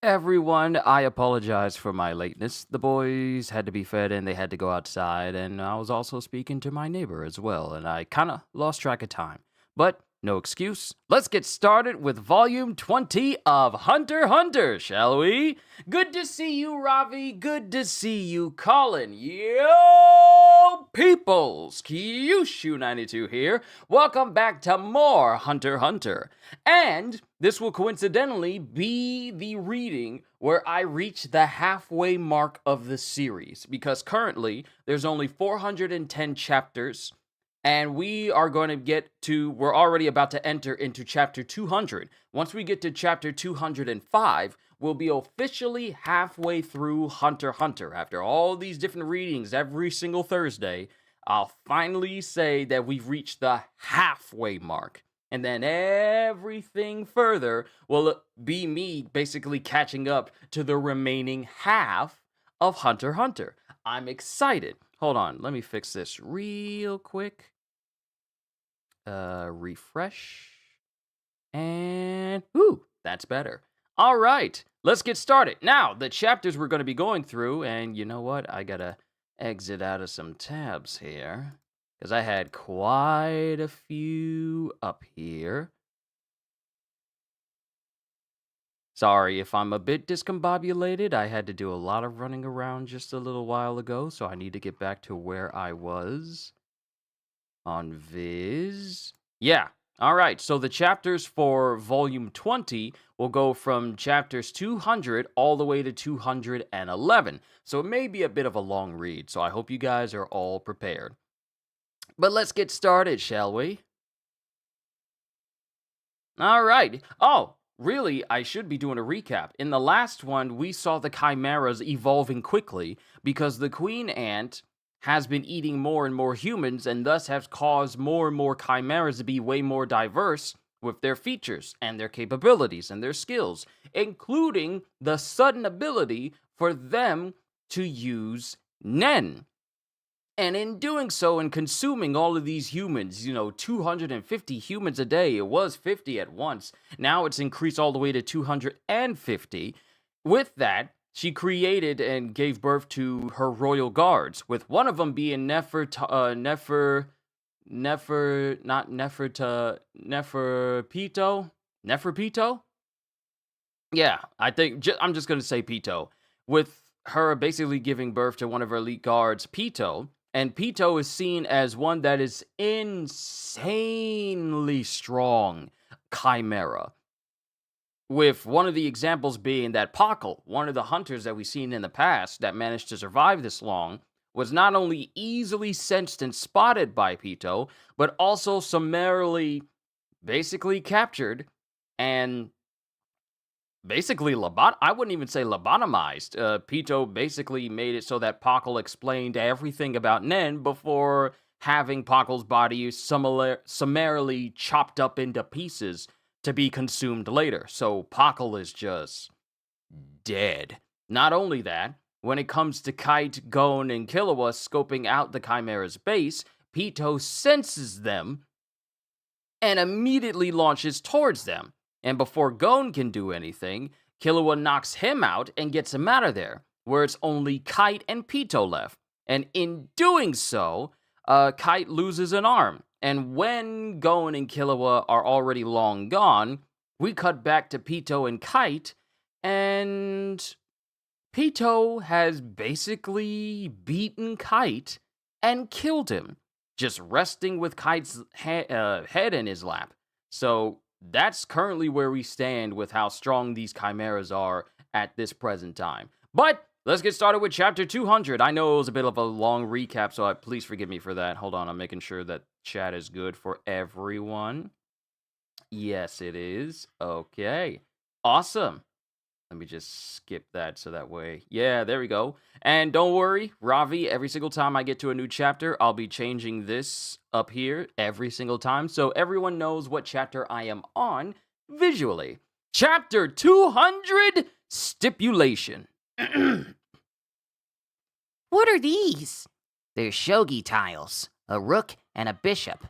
Everyone, I apologize for my lateness. The boys had to be fed and they had to go outside, and I was also speaking to my neighbor as well, and I kinda lost track of time. But no excuse. Let's get started with volume 20 of Hunter x Hunter, shall we? Good to see you, Ravi. Good to see you, Colin. Yo, peoples! Kyushu92 here. Welcome back to more Hunter x Hunter. And this will coincidentally be the reading where I reach the halfway mark of the series, because currently there's only 410 chapters, and we're already about to enter into chapter 200. Once we get to chapter 205, we'll be officially halfway through Hunter x Hunter. After all these different readings every single Thursday, I'll finally say that we've reached the halfway mark. And then everything further will be me basically catching up to the remaining half of Hunter x Hunter. I'm excited. Hold on, let me fix this real quick. Refresh. And, ooh, that's better. All right, let's get started. Now, the chapters we're going to be going through, and you know what? I gotta exit out of some tabs here, because I had quite a few up here. Sorry if I'm a bit discombobulated. I had to do a lot of running around just a little while ago, so I need to get back to where I was on Viz. Yeah. All right. So the chapters for volume 20 will go from chapters 200 all the way to 211. So it may be a bit of a long read. So I hope you guys are all prepared. But let's get started, shall we? All right. Oh, really, I should be doing a recap. In the last one, we saw the Chimeras evolving quickly because the Queen Ant has been eating more and more humans, and thus has caused more and more Chimeras to be way more diverse with their features and their capabilities and their skills, including the sudden ability for them to use Nen. And in doing so and consuming all of these humans, 250 humans a day, it was 50 at once. Now it's increased all the way to 250. With that, she created and gave birth to her royal guards, with one of them being Neferpito? Neferpito? Yeah, I'm just going to say Pito. With her basically giving birth to one of her elite guards, Pito, and Pito is seen as one that is insanely strong chimera. With one of the examples being that Pockle, one of the hunters that we've seen in the past that managed to survive this long, was not only easily sensed and spotted by Pito, but also summarily basically captured and basically I wouldn't even say lobotomized. Pito basically made it so that Pockle explained everything about Nen before having Pockle's body summarily chopped up into pieces to be consumed later. So Pockle is just dead. Not only that, when it comes to Kite, Gon, and Killua scoping out the Chimera's base, Pito senses them and immediately launches towards them. And before Gon can do anything, Killua knocks him out and gets him out of there, where it's only Kite and Pito left. And in doing so, Kite loses an arm. And when Gon and Killua are already long gone, we cut back to Pito and Kite, and Pito has basically beaten Kite and killed him, just resting with Kite's head in his lap. So that's currently where we stand with how strong these chimeras are at this present time. But let's get started with chapter 200. I know it was a bit of a long recap, so please forgive me for that. Hold on, I'm making sure that chat is good for everyone. Yes, it is. Okay. Awesome. Let me just skip that so that way. Yeah, there we go. And don't worry, Ravi, every single time I get to a new chapter, I'll be changing this up here every single time, so everyone knows what chapter I am on visually. Chapter 200, Stipulation. What are these? They're shogi tiles, a rook and a bishop.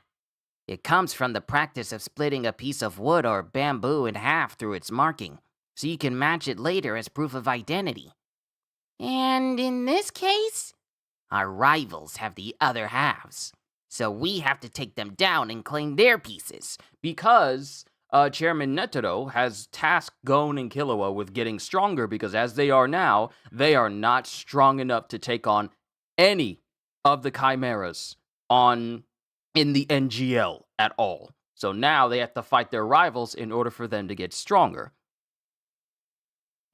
It comes from the practice of splitting a piece of wood or bamboo in half through its marking. so you can match it later as proof of identity. And in this case, our rivals have the other halves, so we have to take them down and claim their pieces. Because Chairman Netero has tasked Gon and Killua with getting stronger because as they are now, they are not strong enough to take on any of the Chimeras in the NGL at all. So now they have to fight their rivals in order for them to get stronger.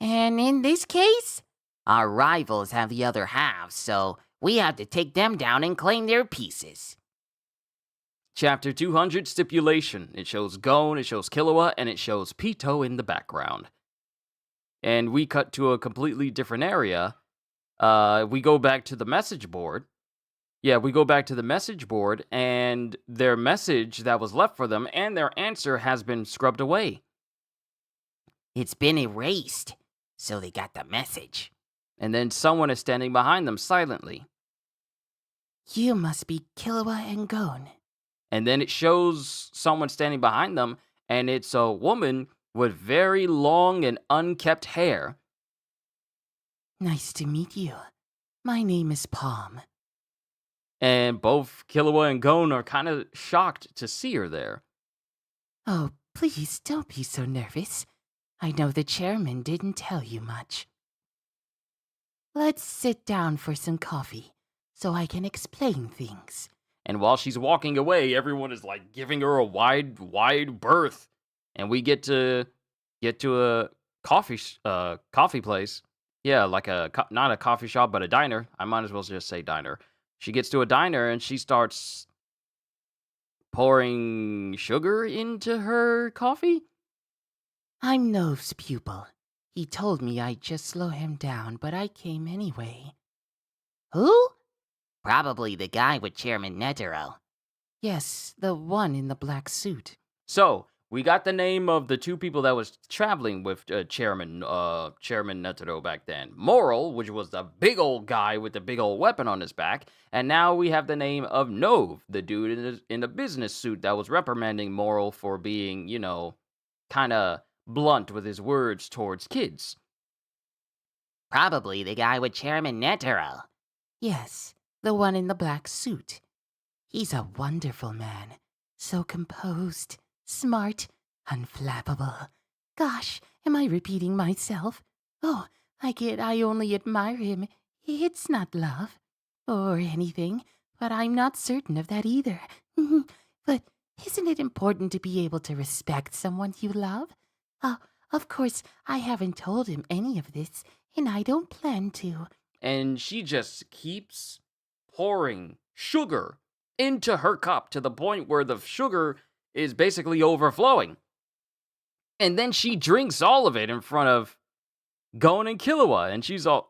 And in this case, our rivals have the other halves, so we have to take them down and claim their pieces. Chapter 200, Stipulation. It shows Gon, it shows Killua, and it shows Pito in the background. And we cut to a completely different area. We go back to the message board. Yeah, we go back to the message board, and their message that was left for them and their answer has been scrubbed away. It's been erased, so they got the message. And then someone is standing behind them silently. You must be Killua and Gon. And then it shows someone standing behind them, and it's a woman with very long and unkempt hair. Nice to meet you. My name is Palm. And both Killua and Gon are kind of shocked to see her there. Oh, please don't be so nervous. I know the chairman didn't tell you much. Let's sit down for some coffee, so I can explain things. And while she's walking away, everyone is like giving her a wide berth. And we get to a coffee place. Yeah, like not a coffee shop, but a diner. I might as well just say diner. She gets to a diner and she starts pouring sugar into her coffee. I'm Nove's pupil. He told me I'd just slow him down, but I came anyway. Who? Probably the guy with Chairman Netero. Yes, the one in the black suit. So, we got the name of the two people that was traveling with Chairman Netero back then. Moral, which was the big old guy with the big old weapon on his back. And now we have the name of Nove, the dude in the business suit that was reprimanding Moral for being, kind of blunt with his words towards kids. Probably the guy with Chairman Netero. Yes, the one in the black suit. He's a wonderful man. So composed, smart, unflappable. Gosh, am I repeating myself? Oh, I only admire him. It's not love or anything, but I'm not certain of that either. But isn't it important to be able to respect someone you love? Of course, I haven't told him any of this, and I don't plan to. And she just keeps pouring sugar into her cup to the point where the sugar is basically overflowing. And then she drinks all of it in front of Gon and Killua,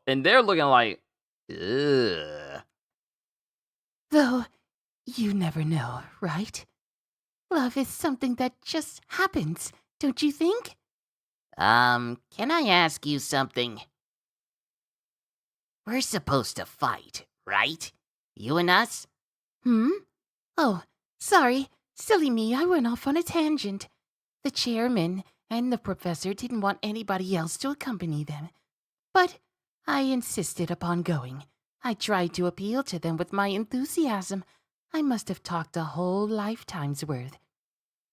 and they're looking like, ugh. Though, you never know, right? Love is something that just happens, don't you think? Can I ask you something? We're supposed to fight, right? You and us? Oh, sorry. Silly me, I went off on a tangent. The chairman and the professor didn't want anybody else to accompany them. But I insisted upon going. I tried to appeal to them with my enthusiasm. I must have talked a whole lifetime's worth.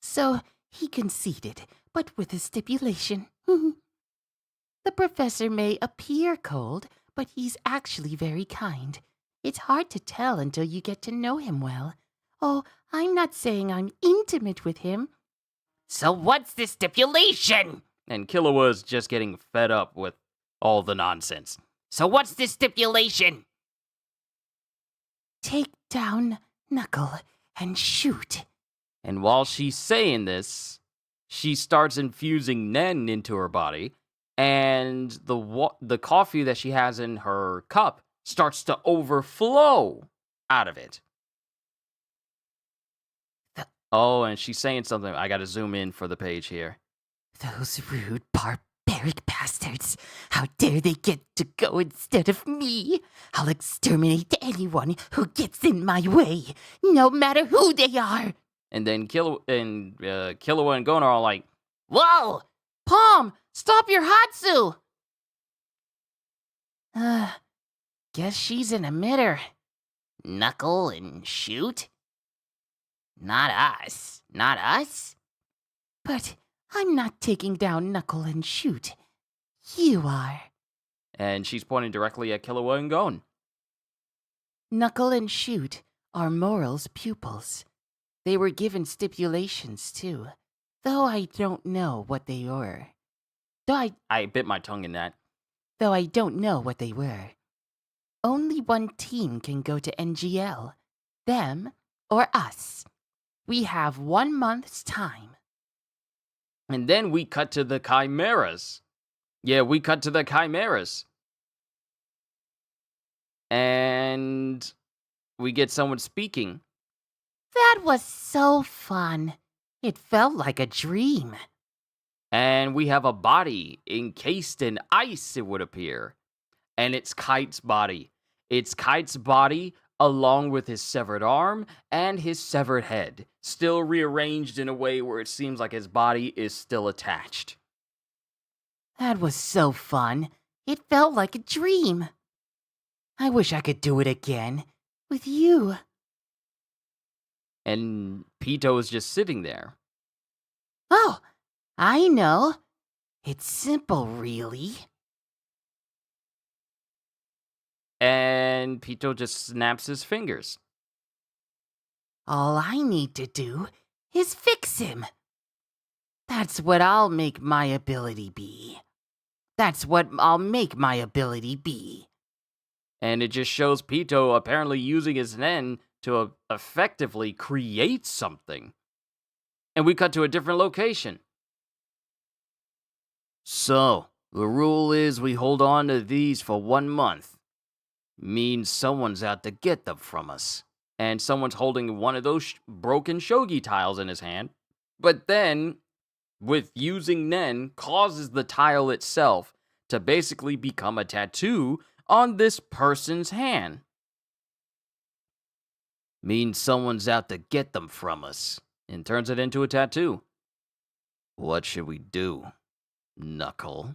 So he conceded, but with a stipulation. The professor may appear cold, but he's actually very kind. It's hard to tell until you get to know him well. Oh, I'm not saying I'm intimate with him. So what's the stipulation? And Killua is just getting fed up with all the nonsense. So what's the stipulation? Take down Knuckle and shoot. And while she's saying this, she starts infusing Nen into her body, and the coffee that she has in her cup starts to overflow out of it. Oh, and she's saying something. I gotta zoom in for the page here. Those rude, barbaric bastards. How dare they get to go instead of me? I'll exterminate anyone who gets in my way, no matter who they are. And then Killua and Gon are all like, Whoa! Palm, stop your Hatsu! Guess she's an emitter. Knuckle and shoot? Not us. Not us? But I'm not taking down Knuckle and shoot. You are. And she's pointing directly at Killua and Gon. Knuckle and Shoot are Moral's pupils. They were given stipulations, too, though I don't know what they were. I bit my tongue in that. Though I don't know what they were. Only one team can go to NGL. Them or us. We have 1 month's time. And then we cut to the Chimeras. Yeah, we cut to the Chimeras. And we get someone speaking. That was so fun. It felt like a dream. And we have a body encased in ice, it would appear. And it's Kite's body. It's Kite's body along with his severed arm and his severed head, still rearranged in a way where it seems like his body is still attached. That was so fun. It felt like a dream. I wish I could do it again. With you. And Pito is just sitting there. Oh, I know. It's simple, really. And Pito just snaps his fingers. All I need to do is fix him. That's what I'll make my ability be. That's what I'll make my ability be. And it just shows Pito apparently using his Nen to effectively create something. And we cut to a different location. So, the rule is we hold on to these for 1 month. Means someone's out to get them from us. And someone's holding one of those broken shogi tiles in his hand. But then, with using Nen, causes the tile itself to basically become a tattoo on this person's hand. Means someone's out to get them from us. And turns it into a tattoo. What should we do, Knuckle?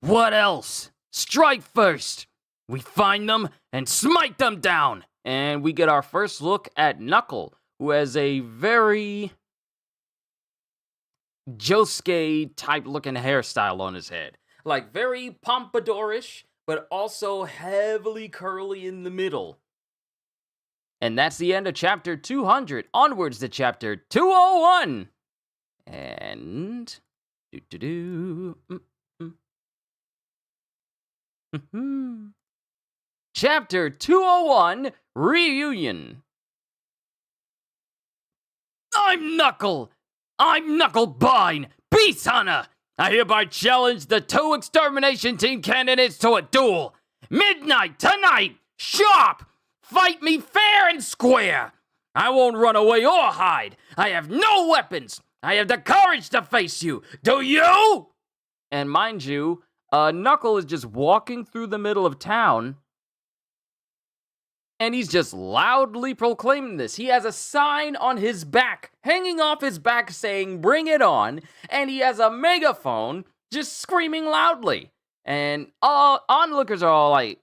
What else? Strike first! We find them and smite them down! And we get our first look at Knuckle, who has a very Josuke type looking hairstyle on his head. Like very pompadourish, but also heavily curly in the middle. And that's the end of chapter 200. Onwards to chapter 201. And chapter 201, Reunion. I'm Knuckle! I'm Knucklebine, Beast Hunter! I hereby challenge the 2 extermination team candidates to a duel. Midnight tonight, sharp! Fight me fair and square! I won't run away or hide. I have no weapons. I have the courage to face you. Do you? And mind you, Knuckle is just walking through the middle of town. And he's just loudly proclaiming this. He has a sign on his back, hanging off his back saying, "Bring it on." And he has a megaphone just screaming loudly. And all onlookers are all like,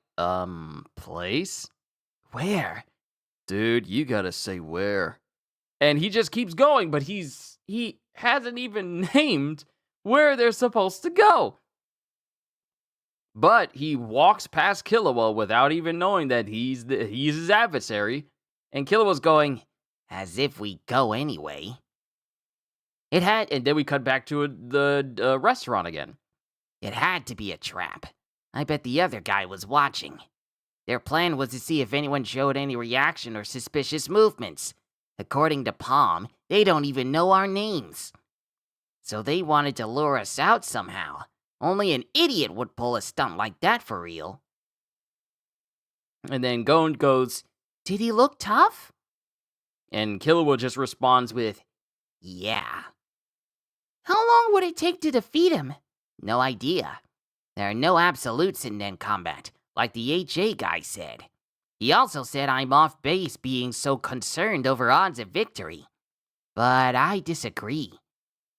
place? Where? Dude, you gotta say where. And he just keeps going, but he hasn't even named where they're supposed to go. But he walks past Killua without even knowing that he's his adversary. And Killua's going, as if we go anyway. And then we cut back to the restaurant again. It had to be a trap. I bet the other guy was watching. Their plan was to see if anyone showed any reaction or suspicious movements. According to Palm, they don't even know our names. So they wanted to lure us out somehow. Only an idiot would pull a stunt like that for real. And then Gon goes, did he look tough? And Killua just responds with, yeah. How long would it take to defeat him? No idea. There are no absolutes in Nen combat, like the HA guy said. He also said I'm off base being so concerned over odds of victory. But I disagree.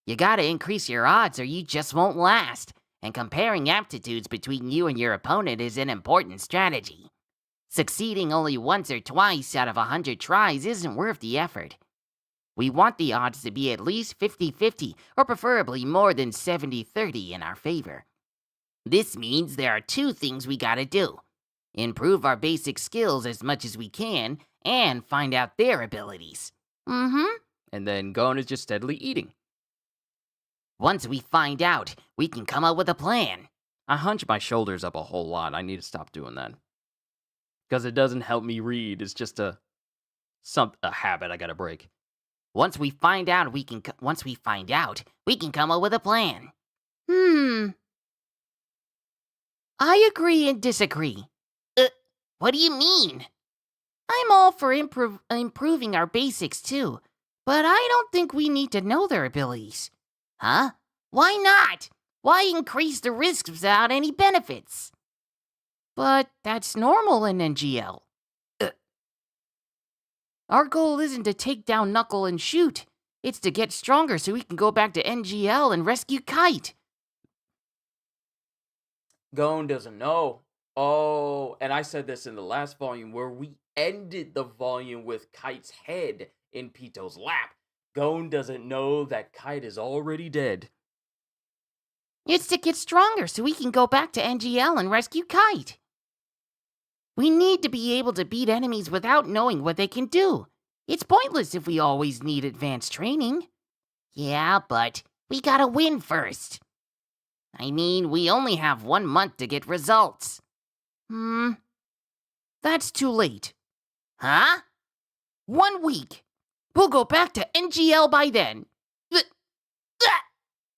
You gotta increase your odds or you just won't last. And comparing aptitudes between you and your opponent is an important strategy. Succeeding only once or twice out of 100 tries isn't worth the effort. We want the odds to be at least 50-50, or preferably more than 70-30 in our favor. This means there are two things we gotta do. Improve our basic skills as much as we can, and find out their abilities. Mm-hmm. And then Gon is just steadily eating. Once we find out, we can come up with a plan. I hunch my shoulders up a whole lot. I need to stop doing that. Because it doesn't help me read. It's just a habit I gotta break. Once we find out, we can come up with a plan. I agree and disagree. What do you mean? I'm all for improving our basics too, but I don't think we need to know their abilities. Huh? Why not? Why increase the risks without any benefits? But that's normal in NGL. Our goal isn't to take down Knuckle and shoot. It's to get stronger so we can go back to NGL and rescue Kite. Gon doesn't know. Oh, and I said this in the last volume where we ended the volume with Kite's head in Pito's lap. Gon doesn't know that Kite is already dead. It's to get stronger so we can go back to NGL and rescue Kite. We need to be able to beat enemies without knowing what they can do. It's pointless if we always need advanced training. Yeah, but we gotta win first. I mean, we only have 1 month to get results. That's too late. Huh? 1 week. We'll go back to NGL by then.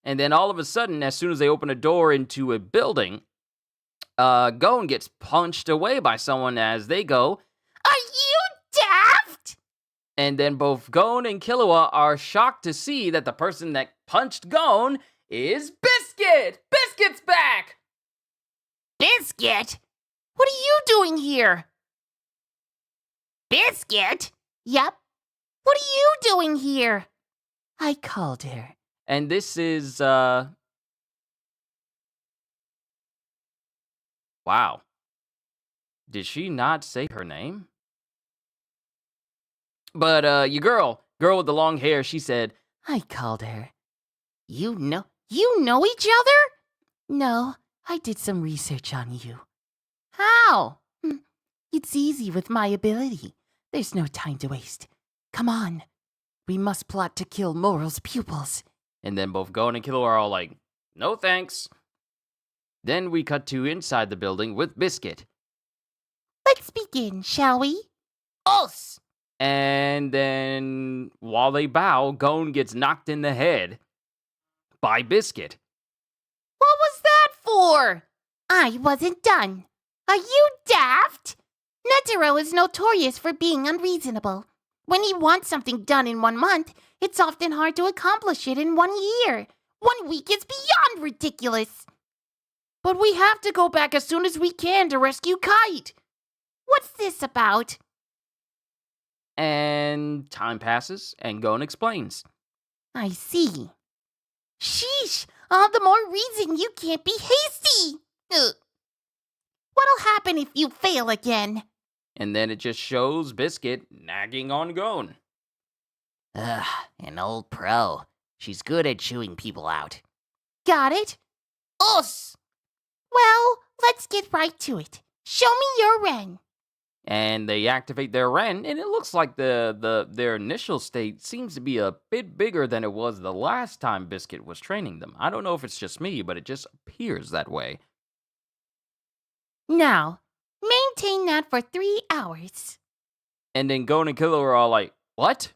And then all of a sudden, as soon as they open a door into a building, Gon gets punched away by someone as they go, "Are you daft?" And then both Gon and Killua are shocked to see that the person that punched Gon is Biscuit! Biscuit's back! Biscuit? What are you doing here? Biscuit? Yep. What are you doing here? I called her. And this is, wow. Did she not say her name? But, your girl with the long hair, she said, I called her. You know each other? No, I did some research on you. How? It's easy with my ability. There's no time to waste. Come on. We must plot to kill Moral's pupils. And then both Gon and Killua are all like, no thanks. Then we cut to inside the building with Biscuit. Let's begin, shall we? Us! And then, while they bow, Gon gets knocked in the head by Biscuit. What was that for? I wasn't done. Are you daft? Netero is notorious for being unreasonable. When he wants something done in 1 month, it's often hard to accomplish it in 1 year. 1 week is beyond ridiculous. But we have to go back as soon as we can to rescue Kite. What's this about? And time passes, and Gon explains. I see. Sheesh, all the more reason you can't be hasty. What'll happen if you fail again? And then it just shows Biscuit nagging on Gon. An old pro. She's good at chewing people out. Got it? Us! Well, let's get right to it. Show me your Ren. And they activate their Ren, and it looks like their initial state seems to be a bit bigger than it was the last time Biscuit was training them. I don't know if it's just me, but it just appears that way. Now, maintain that for 3 hours. And then Gon and Killua are all like, what?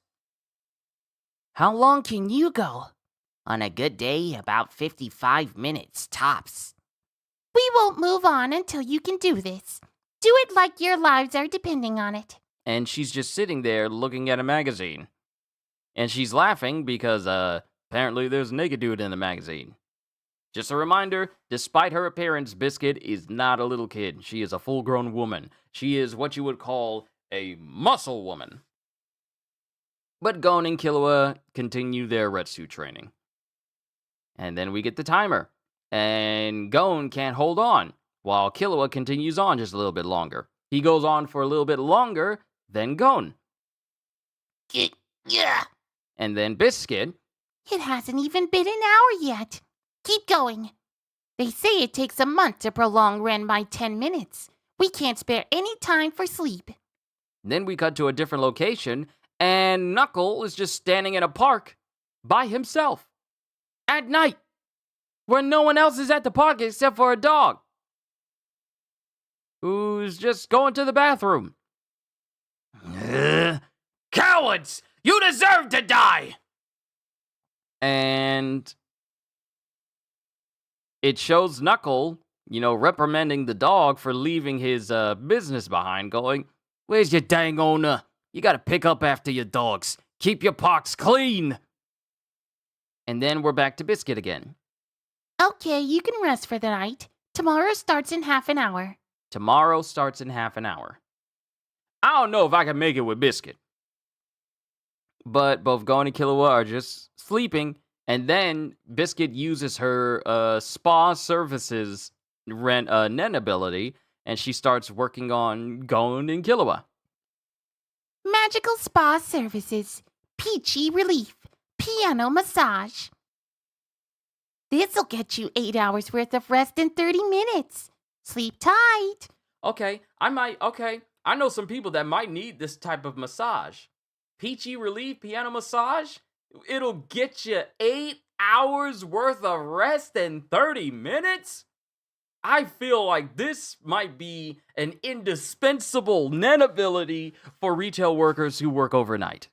How long can you go? On a good day, about 55 minutes, tops. We won't move on until you can do this. Do it like your lives are depending on it. And she's just sitting there looking at a magazine. And she's laughing because, apparently there's a naked dude in the magazine. Just a reminder, despite her appearance, Biscuit is not a little kid. She is a full-grown woman. She is what you would call a muscle woman. But Gon and Killua continue their Retsu training. And then we get the timer. And Gon can't hold on, while Killua continues on just a little bit longer. He goes on for a little bit longer than Gon. Yeah. And then Biscuit. It hasn't even been an hour yet. Keep going. They say it takes a month to prolong Ren by 10 minutes. We can't spare any time for sleep. Then we cut to a different location, and Knuckle is just standing in a park by himself at night, where no one else is at the park except for a dog who's just going to the bathroom. Cowards! You deserve to die! And it shows Knuckle, reprimanding the dog for leaving his business behind, going, "Where's your dang owner? You gotta pick up after your dogs. Keep your parks clean." And then we're back to Biscuit again. Okay, you can rest for the night. Tomorrow starts in half an hour. Tomorrow starts in half an hour. I don't know if I can make it with Biscuit. But both Gon and Killua are just sleeping, and then Biscuit uses her spa services Nen ability, and she starts working on Gon and Killua. Magical spa services. Peachy relief. Piano massage. This'll get you 8 hours worth of rest in 30 minutes. Sleep tight. Okay, I know some people that might need this type of massage. Peachy relief piano massage? It'll get you 8 hours worth of rest in 30 minutes? I feel like this might be an indispensable Nen ability for retail workers who work overnight.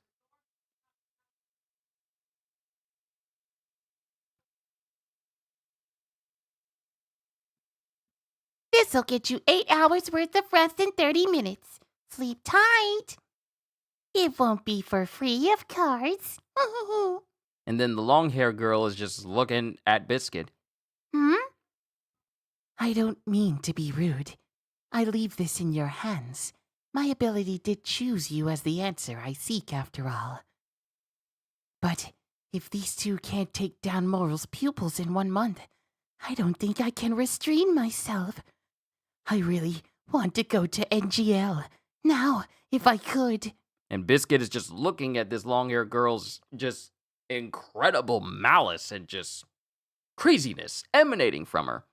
This'll get you 8 hours worth of rest in 30 minutes. Sleep tight. It won't be for free, of course. And then the long-haired girl is just looking at Biscuit. I don't mean to be rude. I leave this in your hands. My ability did choose you as the answer I seek, after all. But if these two can't take down Moral's pupils in 1 month, I don't think I can restrain myself. I really want to go to NGL. Now, if I could. And Biscuit is just looking at this long-haired girl's just incredible malice and just craziness emanating from her.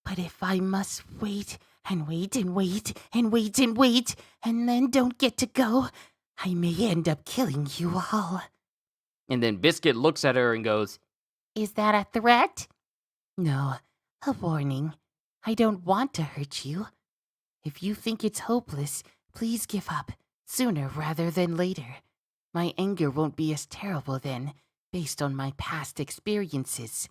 But if I must wait and wait and wait and wait and wait and then don't get to go, I may end up killing you all. And then Biscuit looks at her and goes, Is that a threat? No, a warning. I don't want to hurt you. If you think it's hopeless, please give up, sooner rather than later. My anger won't be as terrible then, based on my past experiences.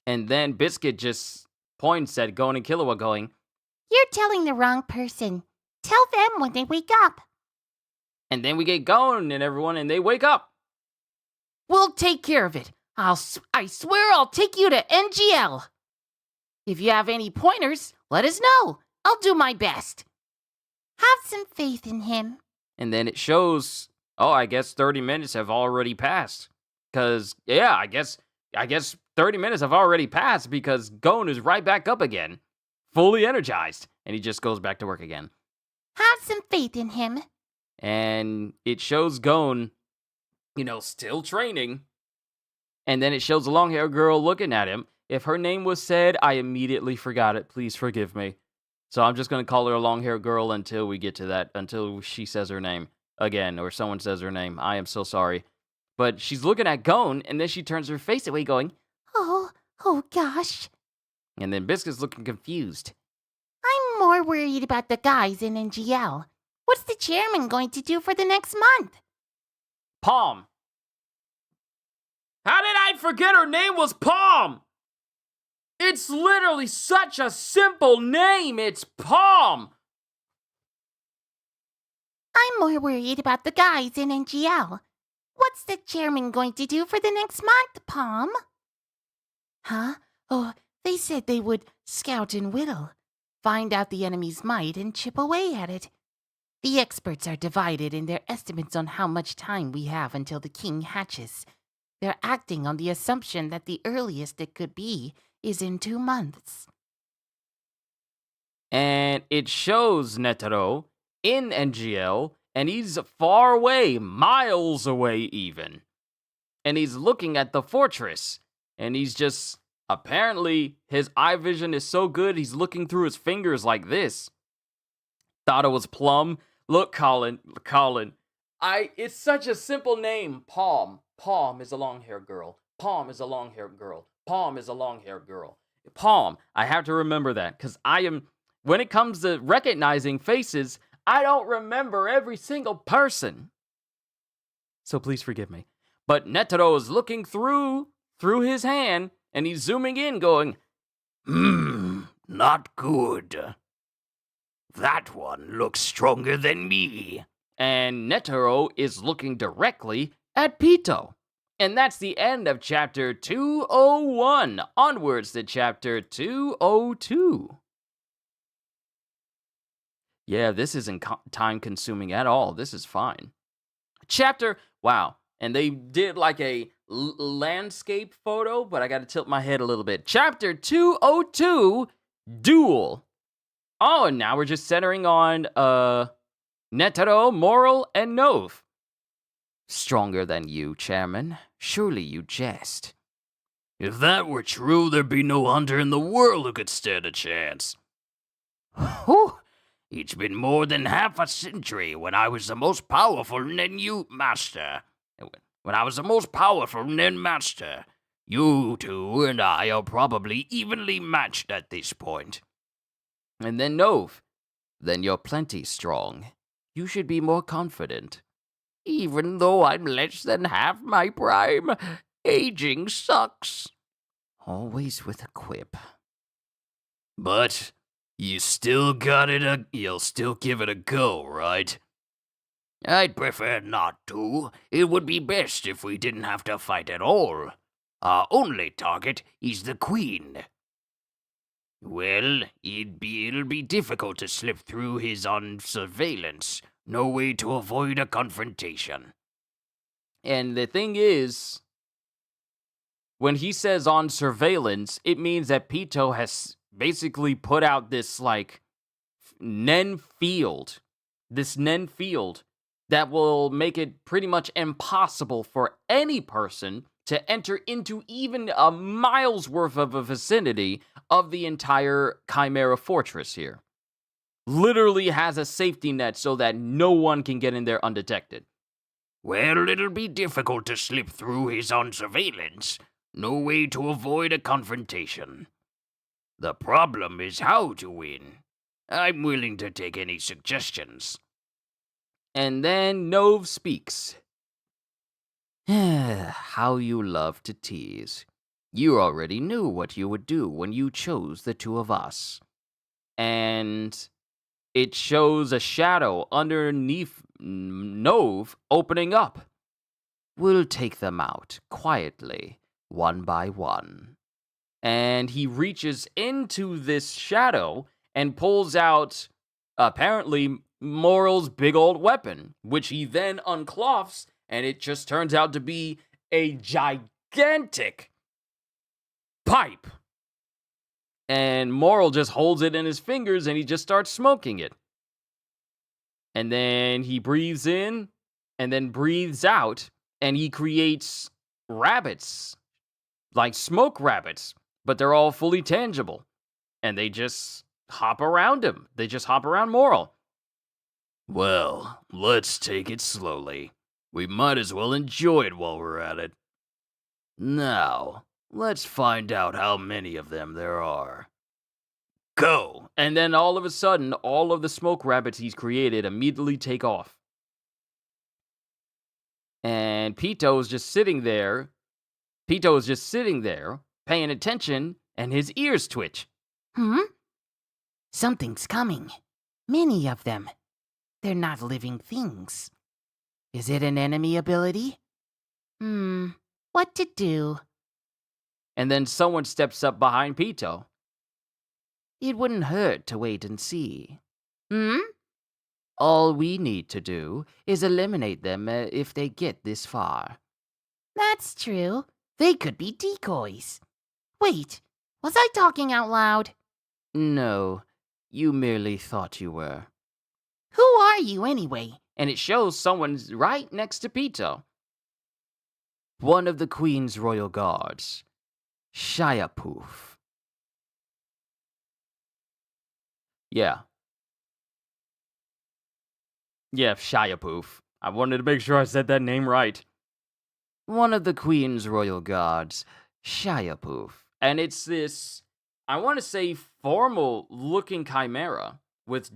and then Biscuit just points at Gon and Killua going, You're telling the wrong person. Tell them when they wake up. and then we get Gon and everyone and they wake up. We'll take care of it. I swear I'll take you to NGL. If you have any pointers, let us know. I'll do my best. Have some faith in him. And then it shows, I guess 30 minutes have already passed. Because, I guess 30 minutes have already passed because Gon is right back up again, fully energized. And he just goes back to work again. Have some faith in him. And it shows Gon, still training. And then it shows the long-haired girl looking at him. If her name was said, I immediately forgot it. Please forgive me. So I'm just going to call her a long-haired girl until we get to that, until she says her name again, or someone says her name. I am so sorry. But she's looking at Gon, and then she turns her face away going, Oh gosh. and then Biscuit's looking confused. I'm more worried about the guys in NGL. What's the chairman going to do for the next month? Palm. How did I forget her name was Palm? It's literally such a simple name. It's Palm. I'm more worried about the guys in NGL. What's the chairman going to do for the next month, Palm? Huh? Oh, they said they would scout and whittle, find out the enemy's might and chip away at it. The experts are divided in their estimates on how much time we have until the king hatches. They're acting on the assumption that the earliest it could be is in 2 months. And it shows Netero in NGL, and he's far away, miles away even. And he's looking at the fortress, and he's just apparently his eye vision is so good, he's looking through his fingers like this. Thought it was Plum. Look, Colin. It's such a simple name. Palm. Palm is a long-haired girl. Palm is a long-haired girl. Palm is a long-haired girl. Palm. I have to remember that because when it comes to recognizing faces, I don't remember every single person. So please forgive me. But Netero is looking through his hand, and he's zooming in, going, not good. That one looks stronger than me. And Netero is looking directly at Pito. And that's the end of chapter 201. Onwards to chapter 202. Yeah, this isn't time consuming at all. This is fine. Wow. And they did like a landscape photo, but I got to tilt my head a little bit. Chapter 202, Duel. Oh, and now we're just centering on Netero, Moral, and Nove. Stronger than you, Chairman. Surely you jest. If that were true, there'd be no hunter in the world who could stand a chance. Whew. It's been more than half a century when I was the most powerful Nen Master. When I was the most powerful Nen Master. You two and I are probably evenly matched at this point. And then Nove. Then you're plenty strong. You should be more confident. Even though I'm less than half my prime, aging sucks. Always with a quip. But you still you'll still give it a go, right? I'd prefer not to. It would be best if we didn't have to fight at all. Our only target is the Queen. Well, it'll be difficult to slip through his on surveillance. No way to avoid a confrontation. And the thing is, when he says on surveillance, it means that Pito has basically put out this, like, Nen field. This Nen field that will make it pretty much impossible for any person to enter into even a mile's worth of a vicinity of the entire Chimera fortress here. Literally has a safety net so that no one can get in there undetected. Well, it'll be difficult to slip through his on surveillance. No way to avoid a confrontation. The problem is how to win. I'm willing to take any suggestions. And then Nove speaks. How you love to tease. You already knew what you would do when you chose the two of us. And it shows a shadow underneath Nove opening up. We'll take them out quietly, one by one. And he reaches into this shadow and pulls out, apparently, Moral's big old weapon, which he then uncloths, and it just turns out to be a gigantic pipe. And Moral just holds it in his fingers and he just starts smoking it. And then he breathes in and then breathes out and he creates rabbits, like smoke rabbits, but they're all fully tangible. And they just hop around him. They just hop around Moral. Well, let's take it slowly. We might as well enjoy it while we're at it. Now, let's find out how many of them there are. Go! And then all of a sudden, all of the smoke rabbits he's created immediately take off. And Pito's just sitting there. Paying attention, and his ears twitch. Something's coming. Many of them. They're not living things. Is it an enemy ability? What to do? And then someone steps up behind Pito. It wouldn't hurt to wait and see. All we need to do is eliminate them if they get this far. That's true. They could be decoys. Wait, was I talking out loud? No, you merely thought you were. Who are you anyway? And it shows someone's right next to Pito. One of the Queen's royal guards, Shiapoof. Yeah. Yeah, Shiapoof. I wanted to make sure I said that name right. One of the Queen's royal guards, Shiapoof. And it's this, I want to say, formal looking chimera with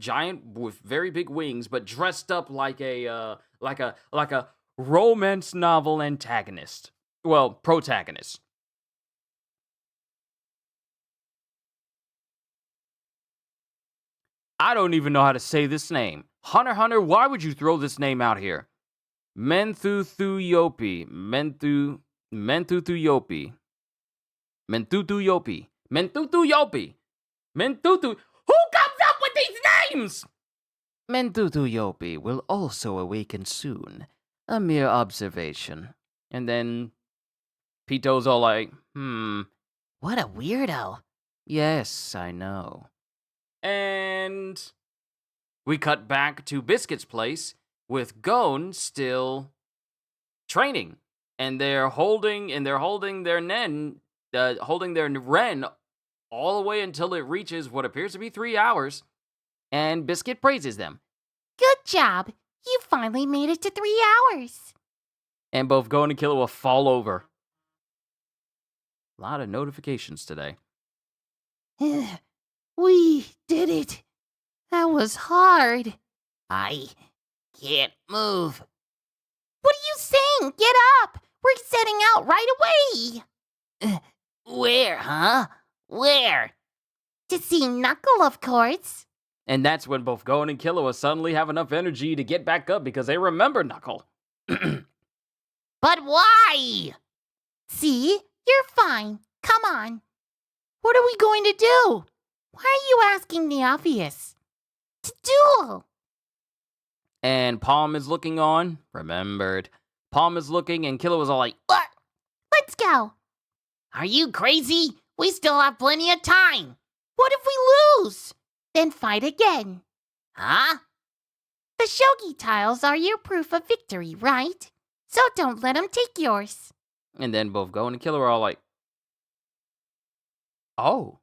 very big wings, but dressed up like a romance novel antagonist. Well, protagonist. I don't even know how to say this name. Hunter, why would you throw this name out here? Mentuthuyopi. Mentuthuyopi. Mentuthuyopi. Mentuthuyopi. Mentutu. Who comes up with these names? Mentuthuyopi will also awaken soon. A mere observation. And then Pito's all like, What a weirdo. Yes, I know. And we cut back to Biscuit's place with Gon still training. And they're holding their Ren all the way until it reaches what appears to be 3 hours. And Biscuit praises them. Good job. You finally made it to 3 hours. And both Gon and Killua fall over. A lot of notifications today. We did it. That was hard. I can't move. What are you saying? Get up. We're setting out right away. Where, huh? Where? To see Knuckle, of course. And that's when both Gon and Killua suddenly have enough energy to get back up because they remember Knuckle. But why? See? You're fine. Come on. What are we going to do? Why are you asking the obvious? To duel. And Palm is looking on. Remembered. Palm is looking and Killua's all like, What? Let's go. Are you crazy? We still have plenty of time. What if we lose? Then fight again. Huh? The shogi tiles are your proof of victory, right? So don't let them take yours. And then both Gon and Killua are all like, oh.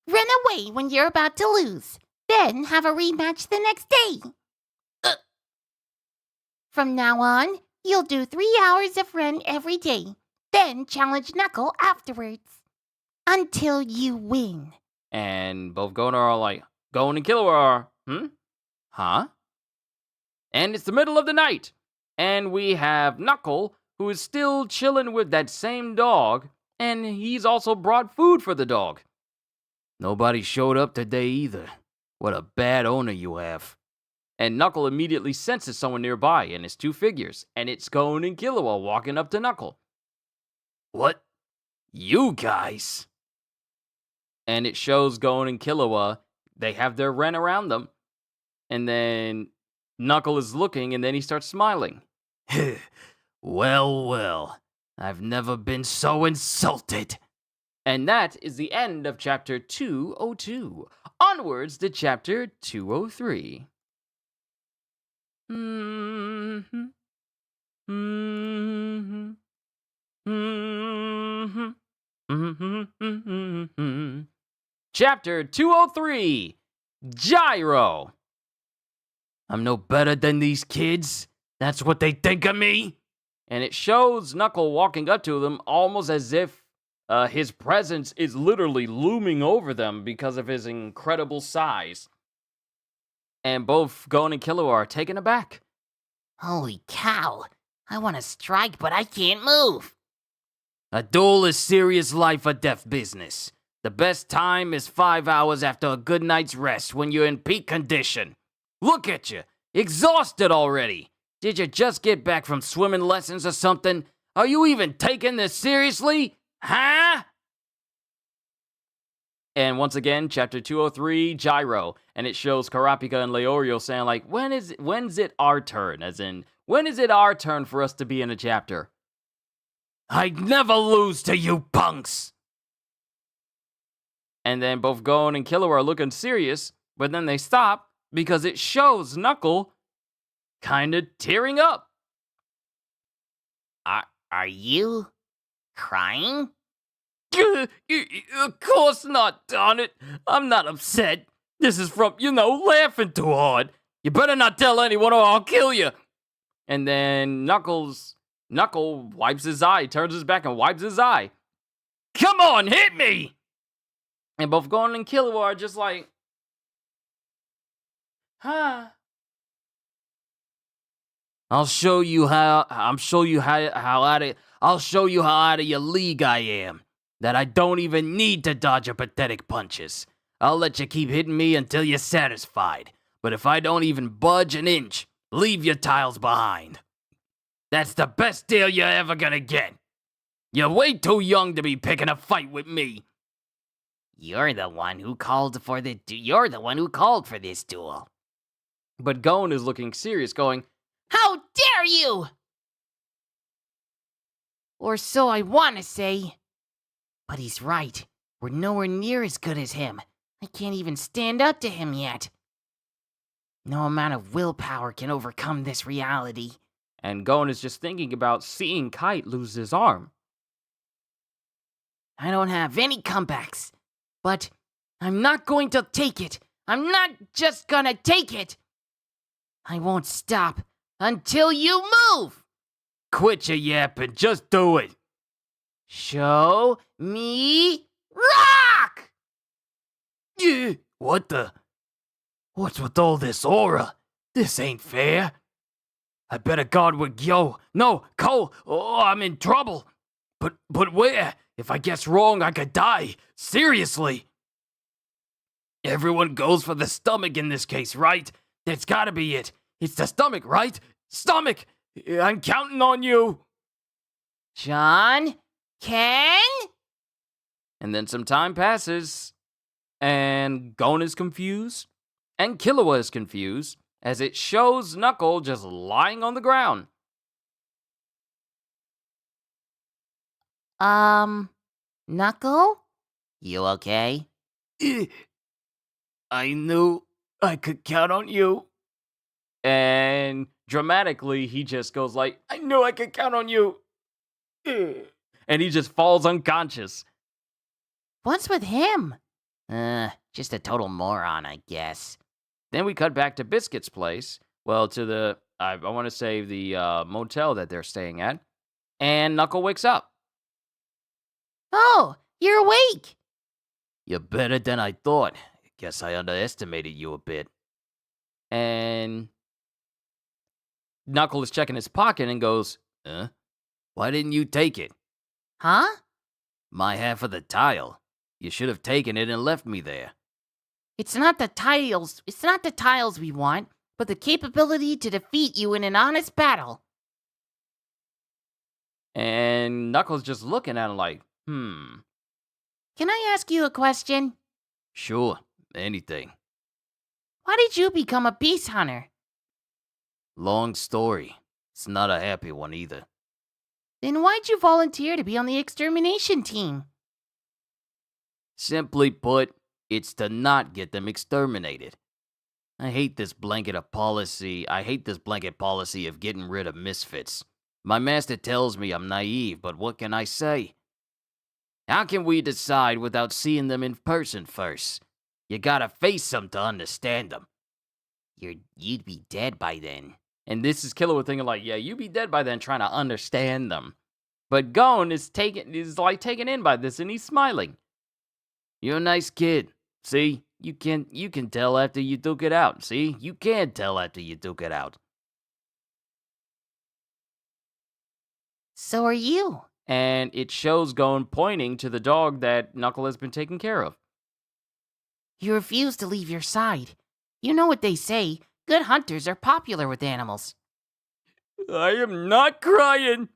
Run away when you're about to lose. Then have a rematch the next day. From now on, you'll do 3 hours of Ren every day. Then challenge Knuckle afterwards. Until you win. And both Gon are all like, Gon and Killua are, huh? And it's the middle of the night. And we have Knuckle, who is still chilling with that same dog. And he's also brought food for the dog. Nobody showed up today either. What a bad owner you have. And Knuckle immediately senses someone nearby, and it's two figures. And it's Gon and Killua walking up to Knuckle. What? You guys? And it shows Gon and Killua. They have their Ren around them. And then Knuckle is looking, and then he starts smiling. Well. I've never been so insulted. And that is the end of chapter 202. Onwards to chapter 203. Chapter 203. Gyro. I'm no better than these kids. That's what they think of me. And it shows Knuckle walking up to them almost as if his presence is literally looming over them because of his incredible size. And both Gon and Killua are taken aback. Holy cow. I want to strike, but I can't move. A duel is serious life or death business. The best time is 5 hours after a good night's rest when you're in peak condition. Look at you, exhausted already. Did you just get back from swimming lessons or something? Are you even taking this seriously? Huh? And once again, chapter 203, Gyro. And it shows Karapika and Leorio saying like, when's it our turn? As in, When is it our turn for us to be in a chapter? I never lose to you punks! And then both Gon and Killua are looking serious, but then they stop because it shows Knuckle kind of tearing up. Are you crying? Of course not, darn it. I'm not upset. This is from, laughing too hard. You better not tell anyone or I'll kill you. And then Knuckle wipes his eye, turns his back and wipes his eye. Come on, hit me! And both Gon and Killua are just like, huh. I'll show you how out of your league I am. That I don't even need to dodge your pathetic punches. I'll let you keep hitting me until you're satisfied. But if I don't even budge an inch, leave your tiles behind. That's the best deal you're ever gonna get. You're way too young to be picking a fight with me. You're the one who called for this duel. But Gon is looking serious, going, How dare you! Or so I want to say. But he's right. We're nowhere near as good as him. I can't even stand up to him yet. No amount of willpower can overcome this reality. And Gon is just thinking about seeing Kite lose his arm. I don't have any comebacks. But I'm not going to take it. I'm not just gonna take it. I won't stop until you move. Quit your yapping, just do it. Show me rock! Yeah, what the? What's with all this aura? This ain't fair. I better guard with Cole. Oh, I'm in trouble. But where? If I guess wrong, I could die. Seriously. Everyone goes for the stomach in this case, right? That's gotta be it. It's the stomach, right? Stomach! I'm counting on you. John? Ken? And then some time passes, and Gon is confused, and Killua is confused, as it shows Knuckle just lying on the ground. Knuckle? You okay? I knew I could count on you. And dramatically, he just goes like, I knew I could count on you. And he just falls unconscious. What's with him? Just a total moron, I guess. Then we cut back to Biscuit's place. Well, to the, I want to say the motel that they're staying at. And Knuckle wakes up. Oh, you're awake. You're better than I thought. Guess I underestimated you a bit. And Knuckle is checking his pocket and goes, Why didn't you take it? Huh? My half of the tile. You should have taken it and left me there. It's not the tiles we want, but the capability to defeat you in an honest battle. And Knuckles just looking at him like, Can I ask you a question? Sure, anything. Why did you become a beast hunter? Long story. It's not a happy one either. Then why'd you volunteer to be on the extermination team? Simply put, it's to not get them exterminated. I hate this blanket policy of getting rid of misfits. My master tells me I'm naive, but what can I say? How can we decide without seeing them in person first? You gotta face them to understand them. You'd be dead by then. And this is Killua thinking like, yeah, you'd be dead by then trying to understand them. But Gon is taken in by this and he's smiling. You're a nice kid. See, you can tell after you duke it out. See, you can tell after you duke it out. So are you. And it shows Gon pointing to the dog that Knuckle has been taking care of. You refuse to leave your side. You know what they say, good hunters are popular with animals. I am not crying.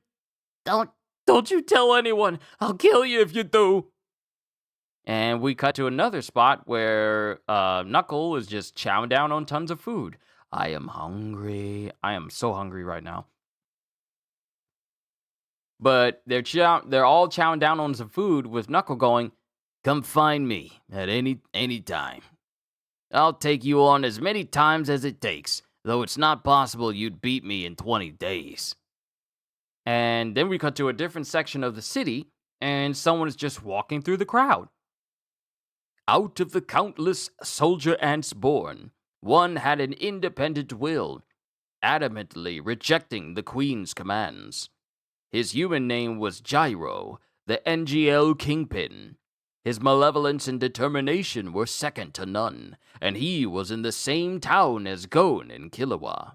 Don't you tell anyone. I'll kill you if you do. And we cut to another spot where Knuckle is just chowing down on tons of food. I am hungry. I am so hungry right now. But they're all chowing down on some food with Knuckle going, Come find me at any time. I'll take you on as many times as it takes, though it's not possible you'd beat me in 20 days. and then we cut to a different section of the city, and someone is just walking through the crowd. Out of the countless soldier ants born, one had an independent will, adamantly rejecting the queen's commands. His human name was Gyro, the NGL kingpin. His malevolence and determination were second to none, and he was in the same town as Gon and Killua.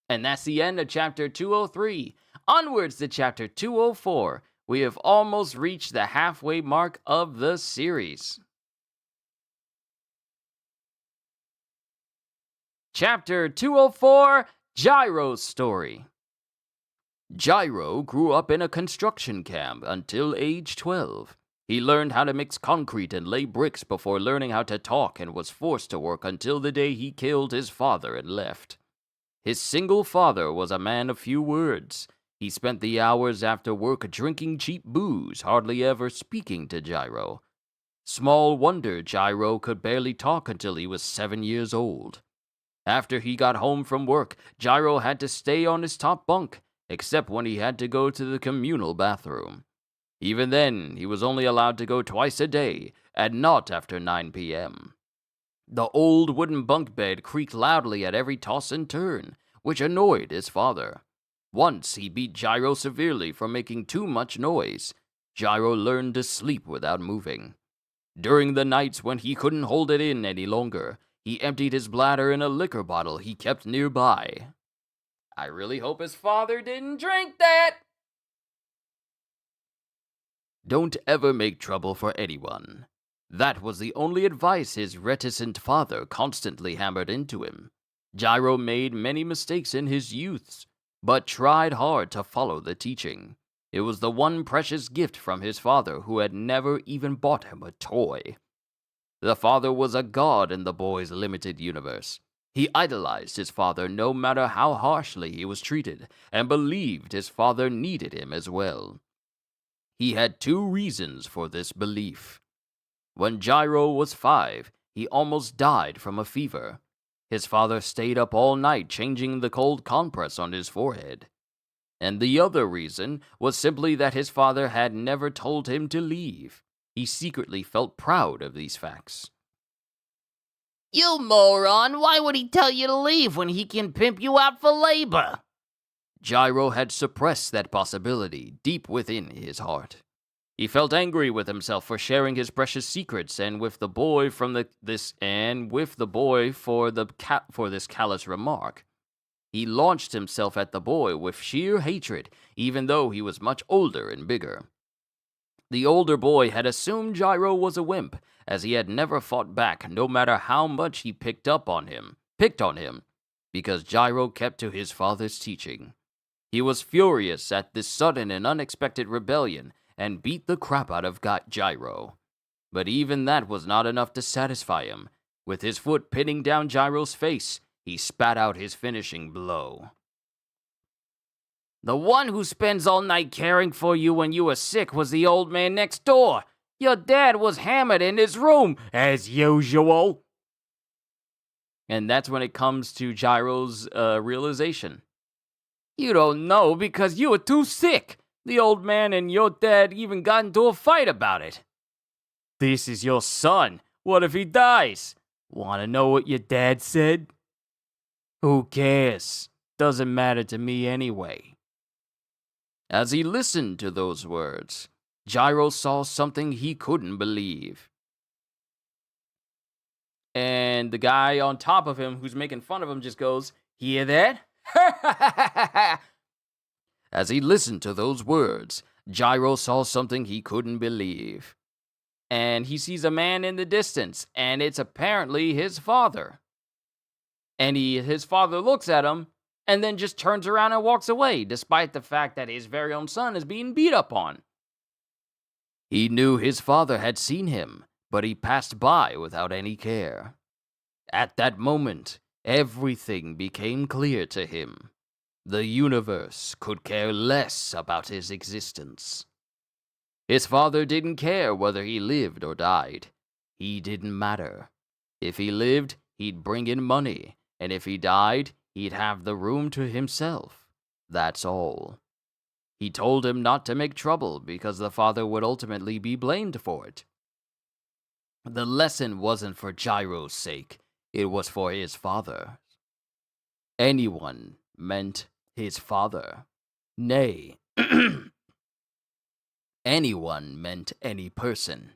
And that's the end of chapter 203. Onwards to chapter 204. We have almost reached the halfway mark of the series. Chapter 204, Gyro's story. Gyro grew up in a construction camp until age 12. He learned how to mix concrete and lay bricks before learning how to talk and was forced to work until the day he killed his father and left. His single father was a man of few words. He spent the hours after work drinking cheap booze, hardly ever speaking to Gyro. Small wonder Gyro could barely talk until he was 7 years old. After he got home from work, Gyro had to stay on his top bunk, except when he had to go to the communal bathroom. Even then, he was only allowed to go twice a day, and not after 9 p.m. The old wooden bunk bed creaked loudly at every toss and turn, which annoyed his father. Once he beat Gyro severely for making too much noise. Gyro learned to sleep without moving. During the nights when he couldn't hold it in any longer, he emptied his bladder in a liquor bottle he kept nearby. I really hope his father didn't drink that! Don't ever make trouble for anyone. That was the only advice his reticent father constantly hammered into him. Gyro made many mistakes in his youth, but tried hard to follow the teaching. It was the one precious gift from his father, who had never even bought him a toy. The father was a god in the boy's limited universe. He idolized his father no matter how harshly he was treated, and believed his father needed him as well. He had 2 reasons for this belief. When Gyro was 5, he almost died from a fever. His father stayed up all night changing the cold compress on his forehead. And the other reason was simply that his father had never told him to leave. He secretly felt proud of these facts. You moron! Why would he tell you to leave when he can pimp you out for labor? Gyro had suppressed that possibility deep within his heart. He felt angry with himself for sharing his precious secrets, and with the boy for this callous remark. He launched himself at the boy with sheer hatred, even though he was much older and bigger. The older boy had assumed Gyro was a wimp, as he had never fought back, no matter how much he picked on him, because Gyro kept to his father's teaching. He was furious at this sudden and unexpected rebellion, and beat the crap out of Gyro. But even that was not enough to satisfy him. With his foot pinning down Gyro's face, he spat out his finishing blow. The one who spends all night caring for you when you were sick was the old man next door. Your dad was hammered in his room, as usual. And that's when it comes to Gyro's realization. You don't know because you were too sick. The old man and your dad even got into a fight about it. This is your son. What if he dies? Want to know what your dad said? Who cares? Doesn't matter to me anyway. As he listened to those words, Gyro saw something he couldn't believe. And the guy on top of him who's making fun of him just goes, "Hear that?" As he listened to those words, Gyro saw something he couldn't believe. And he sees a man in the distance, and it's apparently his father. And his father looks at him, and then just turns around and walks away, despite the fact that his very own son is being beat up on. He knew his father had seen him, but he passed by without any care. At that moment, Everything became clear to him. The universe could care less about his existence. His father didn't care whether he lived or died. He didn't matter. If he lived, he'd bring in money, and if he died, he'd have the room to himself. That's all. He told him not to make trouble because the father would ultimately be blamed for it. The lesson wasn't for Gyro's sake, it was for his father. Anyone meant his father. Nay, anyone meant any person.